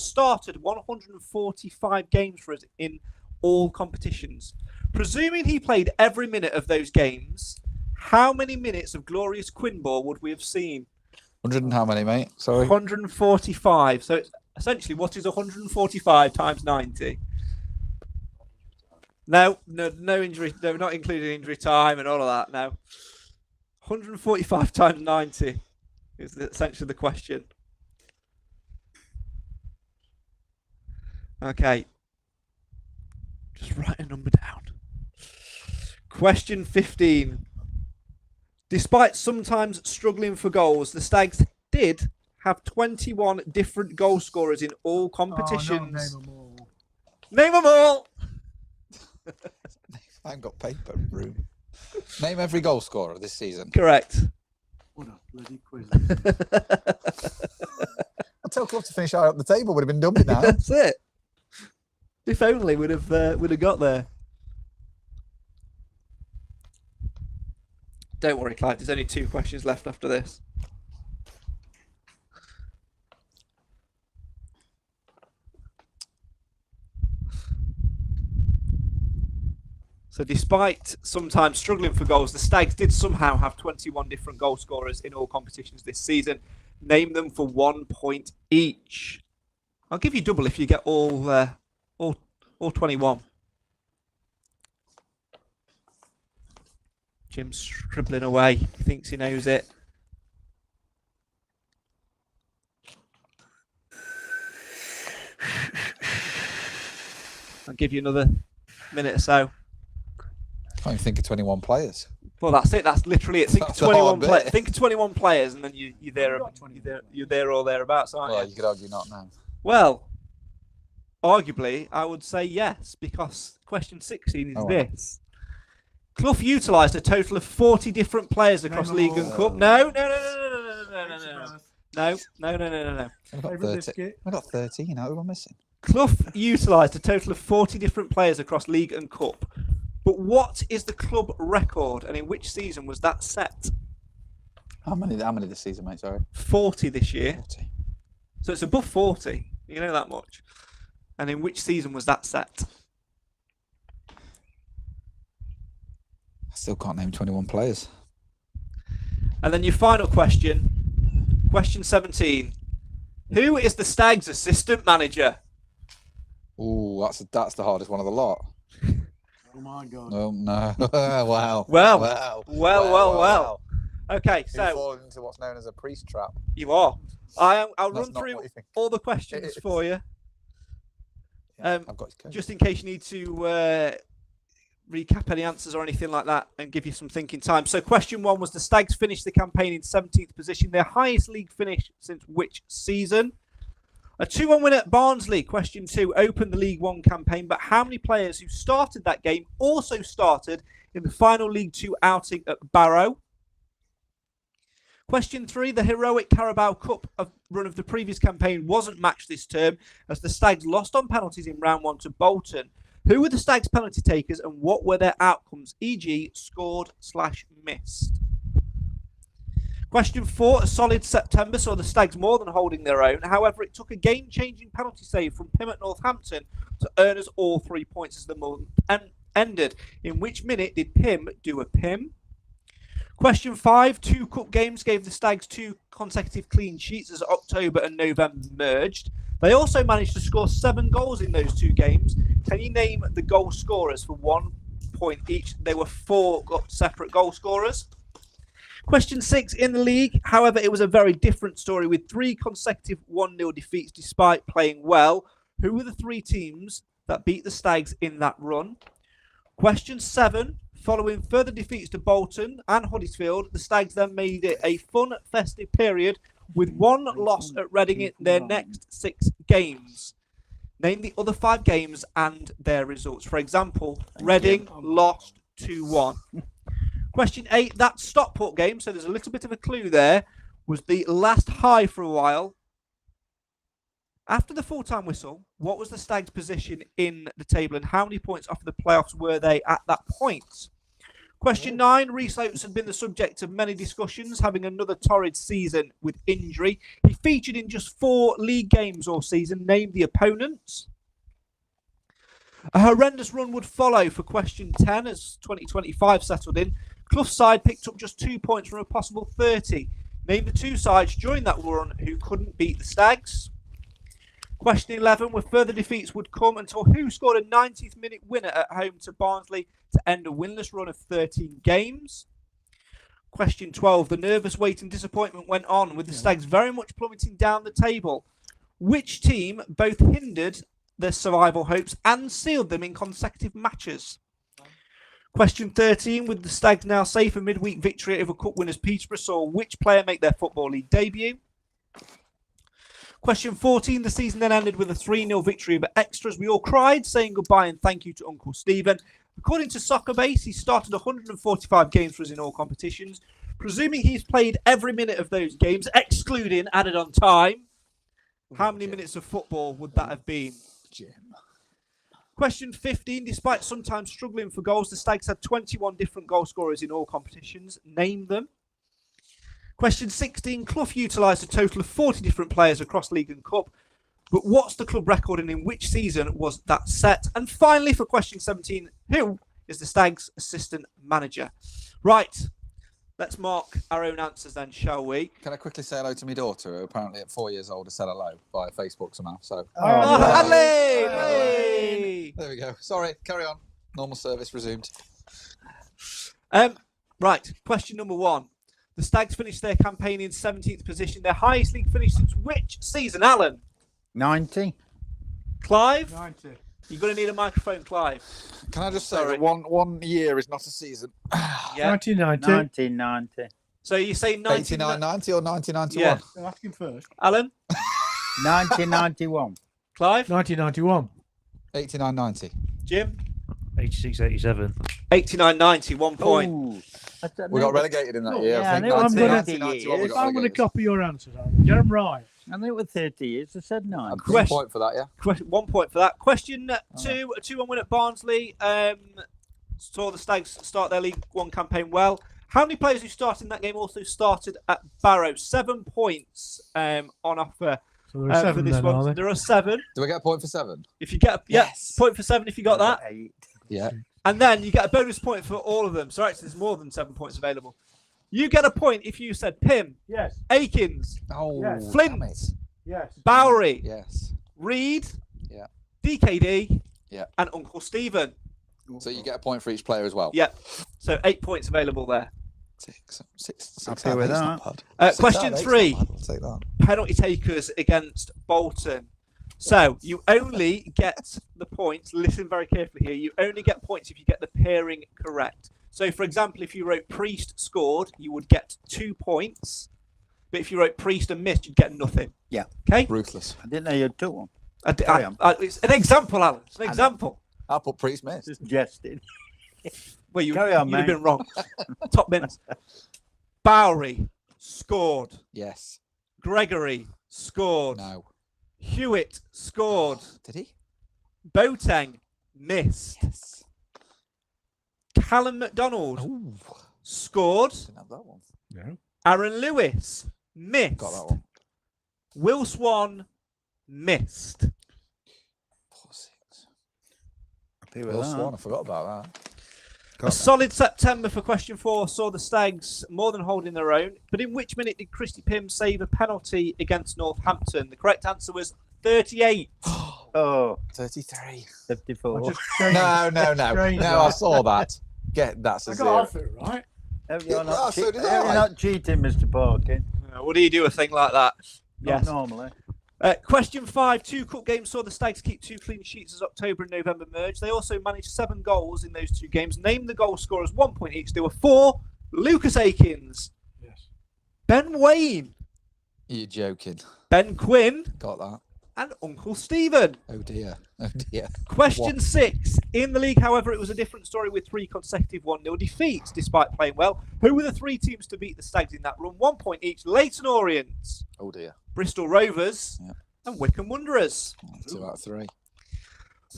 started 145 games for us in all competitions. Presuming he played every minute of those games, how many minutes of glorious Quinn ball would we have seen? 100 and how many, mate? Sorry. 145. So it's essentially, what is 145 times 90? No injury. No, not including injury time and all of that. No. 145 times 90 is essentially the question. Okay. Just write a number down. Question 15. Despite sometimes struggling for goals, the Stags did have 21 different goal scorers in all competitions. Oh, no, name them all. Name them all! I haven't got paper room. Name every goal scorer this season. Correct. What a bloody quiz. I'll tell Clough to finish higher up the table. Would have been done with now. That's it. If only would have got there. Don't worry, Clive. There's only 2 questions left after this. So despite sometimes struggling for goals, the Stags did somehow have 21 different goal scorers in all competitions this season. Name them for 1 point each. I'll give you double if you get all 21. Jim's scribbling away. He thinks he knows it. I'll give you another minute or so. Can't even think of 21 players. Well, that's it. That's literally it. Think of That's the hard 21 players. bit. Think of 21 players, and then you're there or thereabouts, aren't Well, you? you could argue not now. Well, arguably, I would say yes, because question 16 is Oh, wow. this. Clough utilised a total of 40 different players across Name League them and all. Cup. No. I've got Favourite 13. biscuit? I've got 13. How am I missing? Clough utilised a total of 40 different players across League and Cup. But what is the club record, and in which season was that set? How many this season, mate? Sorry. 40 this year. 40. So it's above 40. You know that much. And in which season was that set? I still can't name 21 players. And then your final question, question 17. Who is the Stags' assistant manager? Ooh, that's the hardest one of the lot. Oh my God. Oh no! Wow. Well. Okay, You're so falling into what's known as a priest trap. you are. I'll That's run not through what you think. all the questions It is. for you, Yeah, I've got his code. just in case you need to recap any answers or anything like that, and give you some thinking time. So, question 1 was the Stags finished the campaign in 17th position, their highest league finish since which season? A 2-1 win at Barnsley. Question 2 opened the League One campaign, but how many players who started that game also started in the final League Two outing at Barrow? Question 3, the heroic Carabao Cup run of the previous campaign wasn't matched this term as the Stags lost on penalties in round 1 to Bolton. Who were the Stags penalty takers and what were their outcomes, e.g. scored/missed? Question 4, a solid September saw the Stags more than holding their own. However, it took a game-changing penalty save from Pim at Northampton to earn us all 3 points as the month ended. In which minute did Pim do a Pim? Question 5, 2 cup games gave the Stags 2 consecutive clean sheets as October and November merged. They also managed to score 7 goals in those 2 games. Can you name the goal scorers for 1 point each? They were 4 separate goal scorers. Question 6, in the league, however, it was a very different story with 3 consecutive 1-0 defeats despite playing well. Who were the 3 teams that beat the Stags in that run? Question 7, following further defeats to Bolton and Huddersfield, the Stags then made it a fun, festive period with 1 loss at Reading in their next 6 games. Name the other 5 games and their results. For example, Reading lost 2-1. Question 8, that Stockport game, so there's a little bit of a clue there, was the last high for a while After the full-time whistle, what was the Stags' position in the table and how many points off the playoffs were they at that point? Question 9, Rhys Oates had been the subject of many discussions, having another torrid season with injury. He featured in just 4 league games all season. Name the opponents. A horrendous run would follow for question 10 as 2025 settled in. Clough's side picked up just 2 points from a possible 30. Name the 2 sides during that run who couldn't beat the Stags. Question 11, where further defeats would come until who scored a 90th minute winner at home to Barnsley to end a winless run of 13 games. Question 12, the nervous wait and disappointment went on with the Stags very much plummeting down the table. Which team both hindered their survival hopes and sealed them in consecutive matches? Question 13, with the Stags now safe, a midweek victory over cup winners Peterborough saw which player make their Football League debut? Question 14, the season then ended with a 3-0 victory over Extras. We all cried, saying goodbye and thank you to Uncle Stephen. According to Soccer Base, he started 145 games for us in all competitions. Presuming he's played every minute of those games, excluding added on time, how many minutes of football would that have been? Jim. Question 15, despite sometimes struggling for goals, the Stags had 21 different goal scorers in all competitions. Name them. Question 16, Clough utilised a total of 40 different players across League and Cup. But what's the club record and in which season was that set? And finally, for question 17, who is the Stags' assistant manager? Right, let's mark our own answers then, shall we? Can I quickly say hello to my daughter, who apparently at 4 years old has said hello via Facebook somehow. So Hadley! there we go. Sorry, carry on. Normal service resumed. Right, question number 1. The Stags finished their campaign in 17th position, their highest league finish since which season, Alan? 90. Clive? 90. You're going to need a microphone, Clive. Can I just say Sorry. that one year is not a season? Yeah. 1990. 1990. So you say 89, 90 or 1991? Yeah. So ask him first. Alan? 1991. Clive? 1991. 89, 90. Jim? 86, 87. 89-90, 1 point. Ooh. We got relegated in that Oh, year. yeah, I think I knew 1991 we years. got I'm going to relegated. copy your answers. Alan. Get them right. I think it was 30 years. I said A 9. good point for that, yeah. 1 point for that. Question 2, a 2-1 win at Barnsley. Saw the Stags start their League One campaign well. How many players who started in that game also started at Barrow? 7 points on offer. So there are 7 for this then, one. are there? There are 7. Do we get a point for 7? If you get Yes. point for 7 if you got that. 8. Yeah. And then you get a bonus point for all of them. So actually there's more than 7 points available. You get a point if you said Pym, Yes. Akins, Oh, Yes. Flint. damn it. Yes. Bowery, Yes. Reed, Yeah. DKD, Yeah. and Uncle Stephen. So you get a point for each player as well. Yeah. So 8 points available there. Six Happy out of with eight's that. not bad. 6 Question out of eight's 3. not bad. I'll take that. Penalty takers against Bolton. So you only get the points. Listen very carefully here. You only get points if you get the pairing correct. So, for example, if you wrote Priest scored, you would get 2 points. But if you wrote Priest and missed, you'd get nothing. Yeah. Okay? Ruthless. I didn't know you took one. It's an example, Alan. It's an example. I'll put Priest missed. Just jesting. Well, Carry on, you'd have mate. been wrong. Top bins. Bowery scored. Yes. Gregory scored. No. Hewitt scored. Did he? Boateng missed. Yes. Callum McDonald Ooh. scored. Didn't have that one. No. Aaron Lewis missed. Got that one. Will Swan missed. 4-6. Happy with Will that. Swan, I forgot about that. A solid September for question 4 saw the Stags more than holding their own. But in which minute did Christy Pym save a penalty against Northampton? The correct answer was 38. Oh, 33. 54. I just changed. No, no, no. Strange, No, I right? saw that. That's a I zero. got half it right. Hope you're Oh, not, so did hope you're I. not cheating, Mr. Parkin. What do you do a thing like that? Not Yes. normally. Question 5. 2 cup games saw the Stags keep 2 clean sheets as October and November merged. They also managed 7 goals in those 2 games. Name the goal scorers, 1 point each. There were 4. Lucas Akins, Yes. Ben Wayne, You're joking. Ben Quinn, Got that. and Uncle Stephen. Oh dear. Oh dear. Question What? 6. In the league, however, it was a different story with 3 consecutive 1-0 defeats despite playing well. Who were the 3 teams to beat the Stags in that run? 1 point each. Leyton Orient, Oh dear. Bristol Rovers, Yeah. and Wycombe Wanderers. 2 out of 3.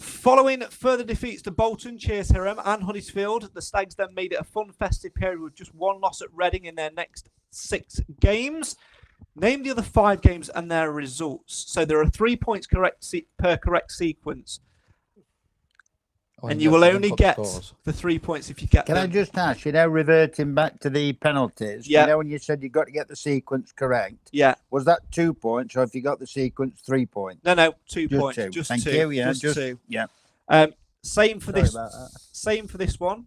Following further defeats to Bolton, Cheers Hiram and Huddersfield, the Stags then made it a fun festive period with just 1 loss at Reading in their next 6 games. Name the other 5 games and their results. So there are 3 points per correct sequence. And you will only get the 3 points if you get Can them. I just ask, reverting back to the penalties, Yeah. when you said you got to get the sequence correct, Yeah. was that 2 points, or if you got the sequence, 3 points? No, 2 Just points. 2. Just Thank 2. you. Yeah, just 2. yeah. Same for Sorry this. about that. Same for this one.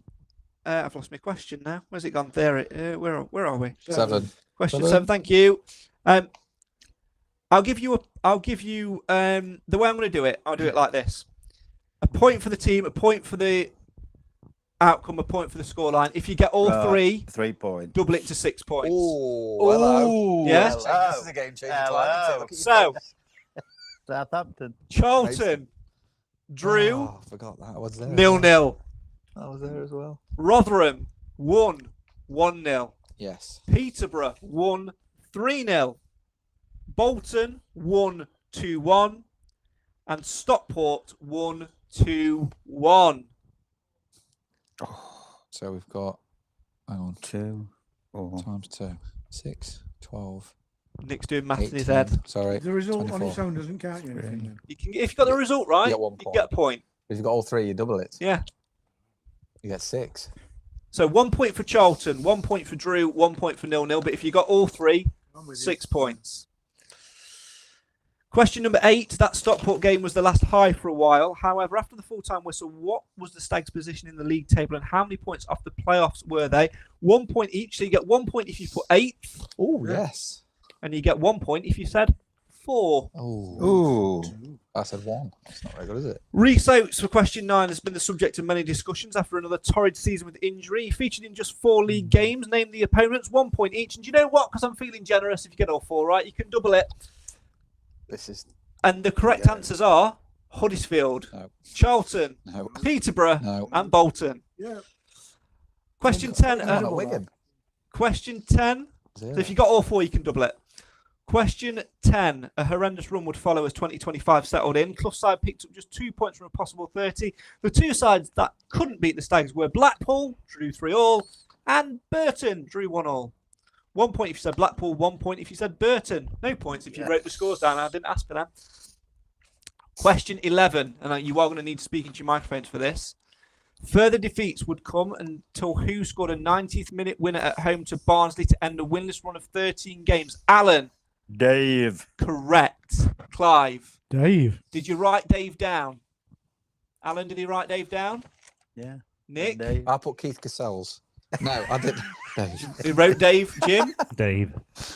I've lost my question now. Where's it gone? There. Where are we? 7. Question 7. 7. Thank you. I'll give you the way I'm going to do it. I'll do it like this: a point for the team, a point for the outcome, a point for the scoreline. If you get all Right, 3, 3 points. double it to 6 points. Oh, hello. Yeah. This is a game changer. Hello. So Southampton. Charlton drew Oh, I forgot that. I was there. 0-0. I was there as well. Rotherham won 1-0. Yes. Peterborough won 3-0. Bolton won 2-1. And Stockport won 2-1. So we've got, hang on, 2. times 2. 6, 12. Nick's doing maths in his 18. head. Sorry. The result on 24. its own doesn't count you anything. Then. You can, if you got the result right, You get 1 you point. get a point. If you've got all 3, you double it. Yeah. You get 6. So 1 point for Charlton, 1 point for Drew, 1 point for 0-0. But if you got all 3, I'm with you. 6 points. Question number 8. That Stockport game was the last high for a while. However, after the full-time whistle, what was the Stags' position in the league table and how many points off the playoffs were they? 1 point each. So you get 1 point if you put 8th, Oh, yes. and you get 1 point if you said 4. Oh. I said 1. That's not very good, is it? Rhys Oates for question 9 has been the subject of many discussions after another torrid season with injury. He featured in just 4 league games. Name the opponents, 1 point each. And do you know what? Because I'm feeling generous, if you get all 4 right, you can double it. This is... And the correct answers are Huddersfield, No. Charlton, No. Peterborough, No. and Bolton. Yeah. Question 10. Come on, Wigan. Question 10. So if you got all 4, you can double it. Question 10. A horrendous run would follow as 2025 settled in. Clough side picked up just 2 points from a possible 30. The 2 sides that couldn't beat the Stags were Blackpool, drew 3-3, and Burton, drew 1-1. 1 point if you said Blackpool, 1 point if you said Burton. No points if you wrote the scores down. I didn't ask for them. Question 11, and you are going to need to speak into your microphones for this. Further defeats would come until who scored a 90th minute winner at home to Barnsley to end a winless run of 13 games? Alan. Dave. Correct. Clive. Dave. Did you write Dave down? Alan, did he write Dave down? Yeah. Nick? Dave. I put Keith Cassells. No, I didn't. He wrote Dave. Jim? Dave.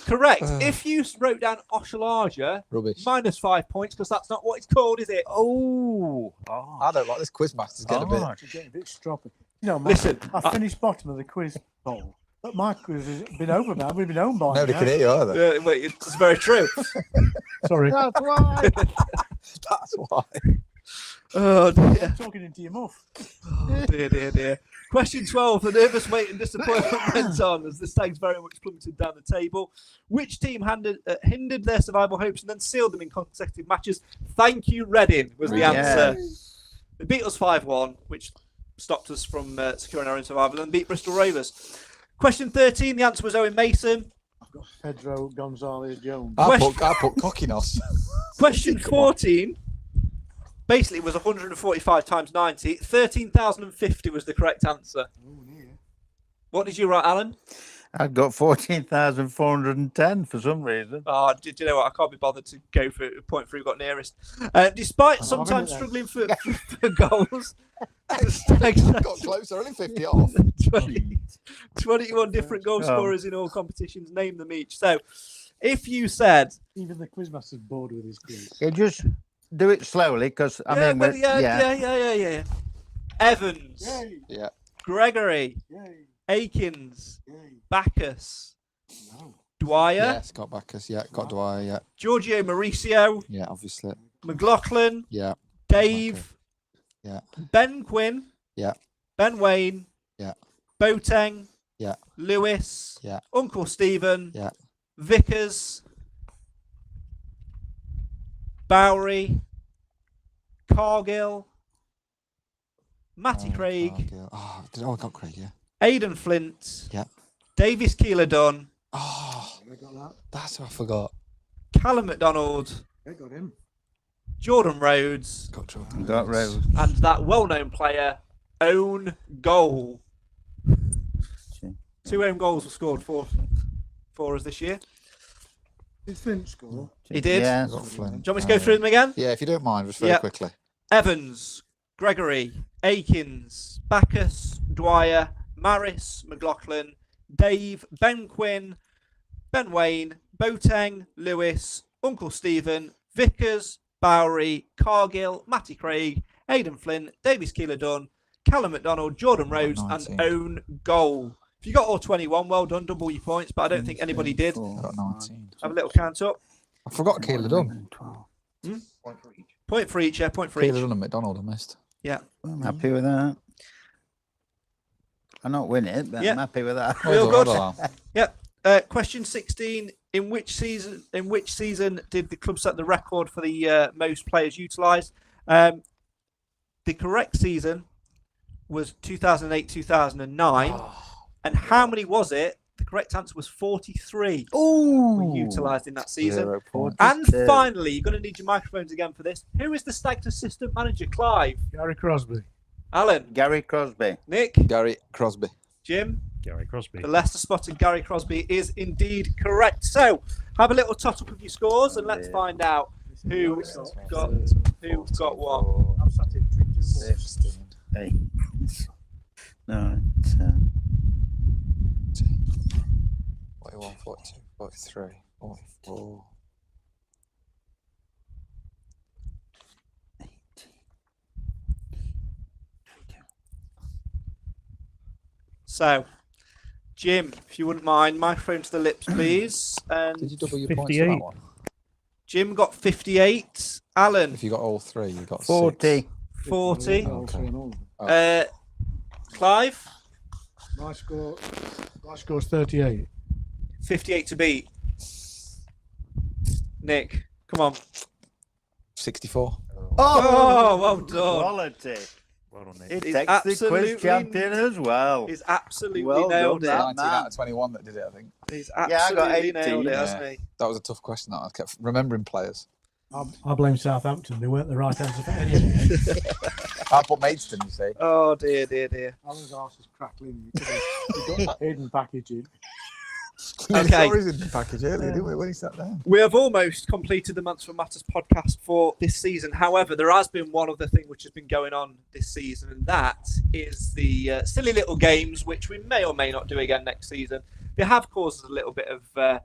Correct. If you wrote down Oshalaja, Rubbish. minus 5 points because that's not what it's called, is it? Oh. I don't like this quizmaster's getting a bit... It's getting a bit stroppy. You know, Listen, I finished bottom of the quiz poll. But my quiz has been over now. We've been home by Nobody now. can hear you either. wait, it's very true. Sorry. That's why. That's why. Oh, dear. I'm talking into your muff. Oh, dear. Question 12. The nervous wait and disappointment went on as the Stags very much plummeted down the table. Which team hindered their survival hopes and then sealed them in consecutive matches? Thank you, Reading, was the answer. They beat us 5-1, which stopped us from securing our own survival, and beat Bristol Rovers. Question 13. The answer was Owen Mason. I've got Pedro Gonzalez Jones. I put Cockinos. Question 14. Basically, it was 145 times 90. 13,050 was the correct answer. What did you write, Alan? I've got 14,410 for some reason. Oh, did you know what? I can't be bothered to go for a point through got nearest. Despite sometimes struggling for goals, the Stags Got closer, only 50 off. 21 different goal scorers in all competitions. Name them each. So, if you said... Even the quizmaster's bored with his quiz. Yeah, just do it slowly because Yeah. Evans, Yay. Yeah. Gregory, Yay. Aikens, Yay. Bacchus, No. Dwyer, Yes, got Bacchus. Yeah, got Dwyer. Yeah. Giorgio Mauricio, Yeah, obviously. McLaughlin, Yeah. Dave, Yeah. Ben Quinn, Yeah. Ben Wayne, Yeah. Boateng, Yeah. Lewis, Yeah. Uncle Stephen, Yeah. Vickers, Bowery, Cargill, Matty Craig, I got Craig, yeah. Aidan Flint, Yeah. Davies Keeler-Dunn, Oh, that's what I forgot. Callum McDonald, I got him. Jordan Rhodes, Got Jordan. Got Rose. and that well-known player, own goal. 2 own goals were scored for us this year. Did Flint score? He did. Yeah. Got Flint. Do you want me to go through them again? Yeah, if you don't mind, just very Yeah. quickly. Evans, Gregory, Akins, Bacchus, Dwyer, Maris, McLaughlin, Dave, Ben Quinn, Ben Wayne, Boateng, Lewis, Uncle Stephen, Vickers, Bowery, Cargill, Matty Craig, Aidan Flint, Davies Keeler-Dunn, Callum McDonald, Jordan Rhodes, and 19. own goal. If you got all 21, well done, double your points, but I don't think anybody did. I got 19. Have a little count up. I forgot Keeler Dunn. Point for each, yeah, point for Keeler each. Dunn and McDonald I missed. Yeah. I'm happy with that. I'm not winning it, but Yeah. I'm happy with that. Real Well good. done, well done. Question 16: In which season did the club set the record for the most players utilised? The correct season was 2008-2009, and how many was it? The correct answer was 43. Were utilised in that season. 0 points. And finally, you're going to need your microphones again for this. Who is the Stags assistant manager? Clive, Gary Crosby. Alan, Gary Crosby. Nick, Gary Crosby. Jim. Gary Crosby. The Leicester spotted Gary Crosby is indeed correct. So have a little tot up of your scores and let's find out who got what. I'm sat in between two more. 16. 8, 9, 10. 41, 42, 43, 44. So, Jim, if you wouldn't mind, microphone to the lips, please. Did And you double your points for 58. that one? Jim got 58. Alan, If you got all three, you got 40. 6. 40. Okay. Clive, My score's 38. 58 to beat. Nick, come on. 64. Oh, well done. Quality. Well done, Nick. It He's takes the absolutely- quiz champion as well. He's absolutely Well nailed done, it. that 19 man. out of 21 that did it, I think. He's I got absolutely 18, nailed it, yeah. hasn't he? That was a tough question. That I kept remembering players. I blame Southampton. They weren't the right answer for any of them. I put Maidstone, you see. Oh, dear, dear, dear. Alan's arse is crackling. You got hidden packaging. Okay. Sorry, in the package earlier, didn't we, when he sat down? We have almost completed the Mansfield Matters podcast for this season. However, there has been one other thing which has been going on this season, and that is the silly little games, which we may or may not do again next season. They have caused us a little bit of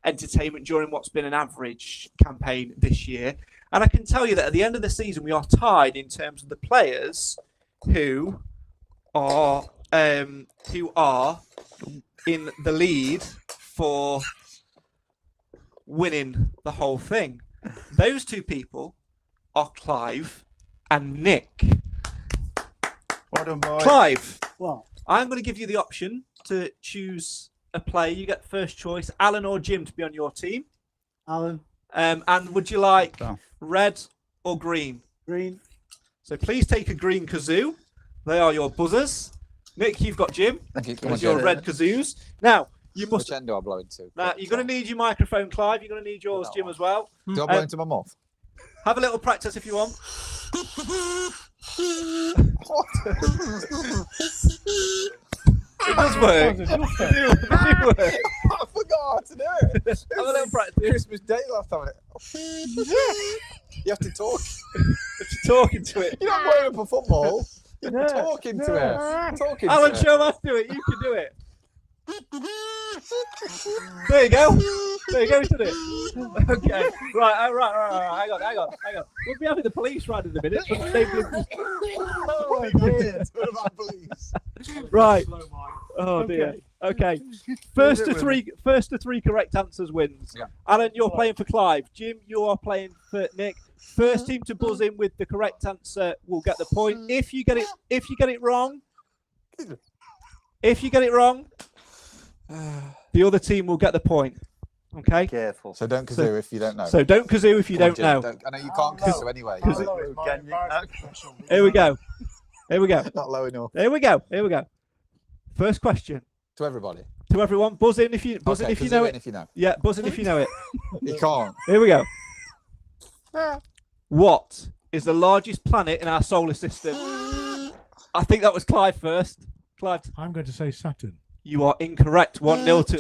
entertainment during what's been an average campaign this year. And I can tell you that at the end of the season, we are tied in terms of the players who are in the lead for winning the whole thing. Those two people are Clive and Nick. Well done, boy. Clive, What? I'm going to give you the option to choose a player. You get first choice, Alan or Jim, to be on your team. Alan? And would you like Oh. red or green? Green? So please take a green kazoo. They are your buzzers. Nick, you've got Jim. Thank you. Come on, There's your Jim. red kazoos. Now, you must. Which end do I blow into? Now, you're going to need your microphone, Clive. You're going to need yours, Jim, as well. Do I blow into my mouth? Have a little practice if you want. It does work. It do work. I forgot how to do it. It Have a was little practice. Christmas Day last time. You have to talk. If you're talking to it. You're not blowing up a football. You're talking to it. Talking Alan, to it. show us do it. You can do it. There you go. There you go, isn't it? Okay. Right. Hang on. We'll be having the police round in a minute. But they've been... Oh, dear. What about police? Right. Oh dear. Okay. First to three correct answers wins. Yeah. Alan, you're playing for Clive. Jim, you are playing for Nick. First team to buzz in with the correct answer will get the point. If you get it wrong, the other team will get the point. Okay. Careful. So don't kazoo if you don't know. So don't kazoo if you Come on, don't Jim, know. I know you can't kazoo anyway. I know it's my Can you- embarrassment threshold. Here we go. Here we go. Not low enough. Here we go. Here we go. First question To everybody. to everyone. Buzz in if you Okay, if you kazoo know in it. if you know. Yeah, buzz in if you know it. You can't. Here we go. What is the largest planet in our solar system? I think that was Clive first. Clive, I'm going to say Saturn. you are incorrect. 1-0 to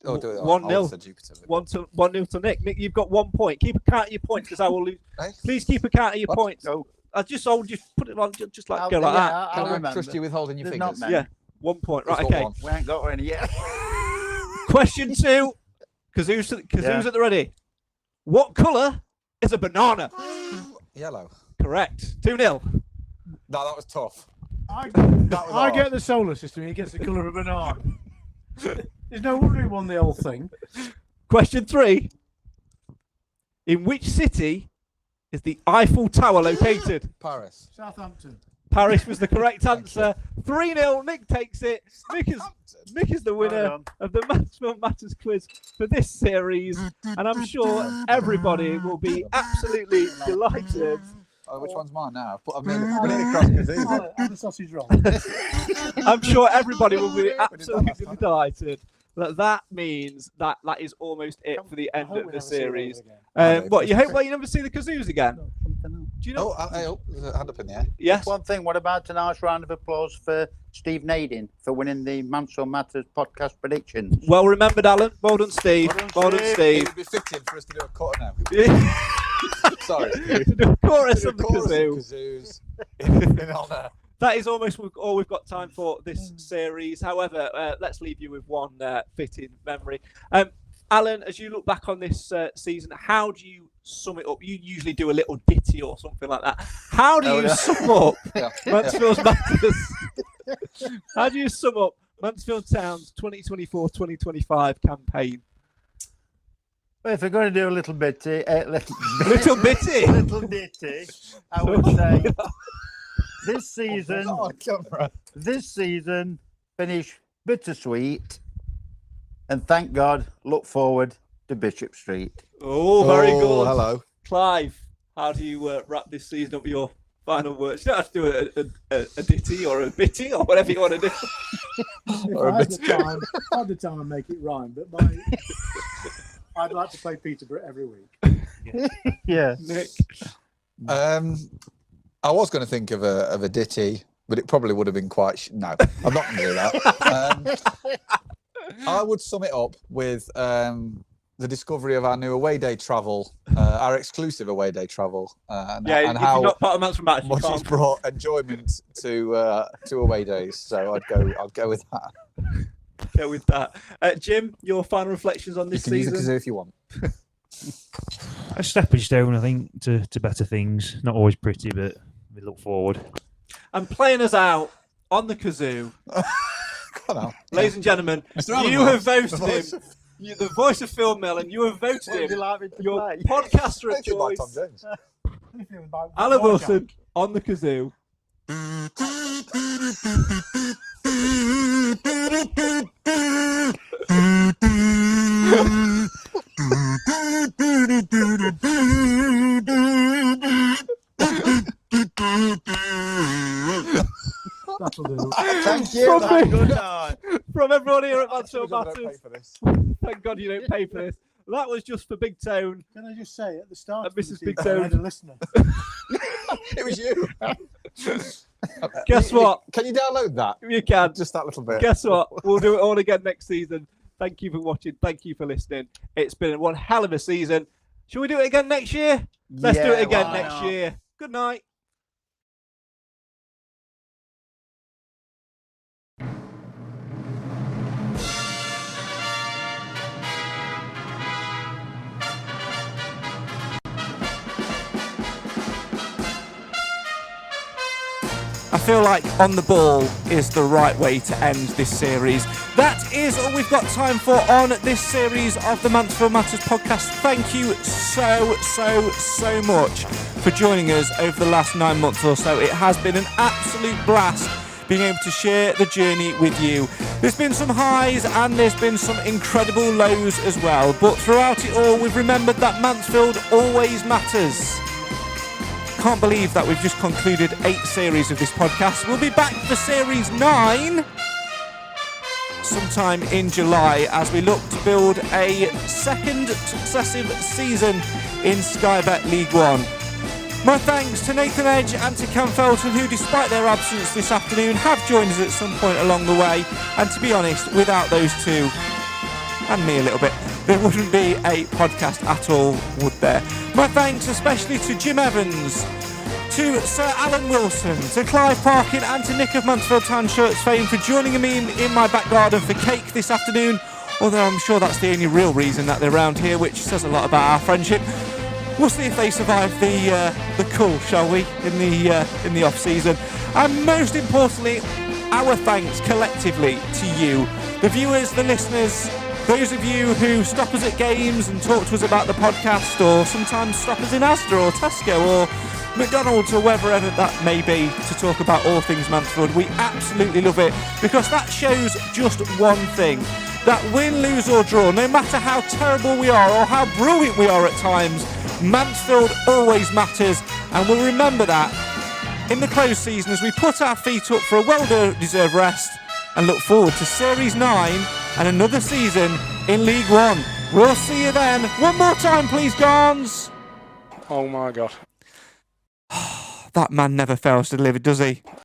Oh, do it. 1-0. Jupiter. 1-0 to Nick. Nick, you've got 1 point. Keep a count of your points because I will lose. Hey? Please keep a count of your What? points. No. I'll just put it on, just like I'll- go like yeah, that. I'll Can I remember. trust you with holding your There's not fingers? many. Yeah, 1 point. Right, Just got okay. one. We ain't got any yet. Question 2. Kazoo's Yeah. at the ready. What colour is a banana? Yellow. Correct. 2-0. No, that was tough. I hard. get the solar system. He gets the colour of a banana. There's no wonder he won the whole thing. Question 3. In which city is the Eiffel Tower located? Paris. Southampton. Paris was the correct answer. 3-0. Nick takes it. Nick is the winner done. of the Mansfield Matters quiz for this series, and I'm sure everybody will be absolutely delighted. Oh, which one's mine now? I'm nearly across kazoo. And the sausage roll. I'm sure everybody will be absolutely delighted. That means that is almost it for the end of the series. What you hope? Well, you never see the kazoos again. Do you know? Oh, there's a hand up in the air. Yes. One thing, what about a nice round of applause for Steve Nadin for winning the Mansfield Matters podcast predictions? Well remembered, Alan. Well done, Steve. Well done, It Steve. would be fitting for us to do a cut now. To Sorry. do a chorus Do a of the chorus of kazoo. kazoos in honour. That is almost all we've got time for this series. However, let's leave you with one fitting memory. Alan, as you look back on this season, how do you sum it up? You usually do a little ditty or something like that. How do you sum up Mansfield Matters? How do you sum up Mansfield Town's 2024-2025 campaign? Well, if we're going to do a little bitty, Little bitty. little ditty, I would say this season finish bittersweet, and thank God, look forward to Bishop Street. Oh, very good. Hello. Clive, how do you wrap this season up with your final words? You don't have to do a ditty or a bitty or whatever you want to do. If I had the time, I'd make it rhyme. But I'd like to play Peterborough every week. Yeah. Nick. I was going to think of a ditty, but it probably would have been quite. No, I'm not going to do that. I would sum it up with the discovery of our new away day travel, our exclusive away day travel, and If how you're not part of Mansfield Matters, you much it's can't. brought enjoyment to away days. So I'd go with that. Go with that. Jim, your final reflections on You this can use a season? kazoo if you want. A stepping stone, I think, to better things. Not always pretty, but we look forward. And playing us out on the kazoo, Come on. ladies and gentlemen, Mr. Allen you Moore, have voted the voice him. The voice of Phil Mellon, you have voted What would you him. like me to Your play? podcaster of Thank you, Tom choice, Jones. Alan Wilson, on the kazoo. That'll do. Thank you. From Have a me. good night. From everyone here at Mansfield I don't pay Matters, for this. thank God you don't pay for this. That was just for Big Tone. Can I just say at the start, And of the Mrs. Big season, I Toad. had a listener. It was you. Guess what? Can you download that? You can. Just that little bit. Guess what? We'll do it all again next season. Thank you for watching. Thank you for listening. It's been one hell of a season. Shall we do it again next year? Let's do Yeah, it again why next not? year. Good night. I feel like On the Ball is the right way to end this series. That is all we've got time for on this series of the Mansfield Matters podcast. Thank you so much for joining us over the last 9 months or so. It has been an absolute blast being able to share the journey with you. There's been some highs and there's been some incredible lows as well, but throughout it all we've remembered that Mansfield always matters. Can't believe that we've just concluded 8 series of this podcast. We'll be back for series 9 sometime in July as we look to build a second successive season in Sky Bet League One. My thanks to Nathan Edge and to Cam Felton, who despite their absence this afternoon have joined us at some point along the way, and to be honest, without those two and me a little bit, there wouldn't be a podcast at all, would there? My thanks especially to Jim Evans, to Sir Alan Wilson, to Clive Parkin and to Nick of Mansfield Town Shirts fame for joining me in my back garden for cake this afternoon, although I'm sure that's the only real reason that they're around here, which says a lot about our friendship. We'll see if they survive the cool, shall we, in the off season. And most importantly, our thanks collectively to you, the viewers, the listeners, those of you who stop us at games and talk to us about the podcast, or sometimes stop us in Asda or Tesco or McDonald's or wherever that may be to talk about all things Mansfield. We absolutely love it because that shows just one thing, that win, lose or draw, no matter how terrible we are or how brilliant we are at times, Mansfield always matters, and we'll remember that in the close season as we put our feet up for a well-deserved rest and look forward to Series 9 and another season in League One. We'll see you then. One more time, please, Garns. Oh my God. That man never fails to deliver, does he?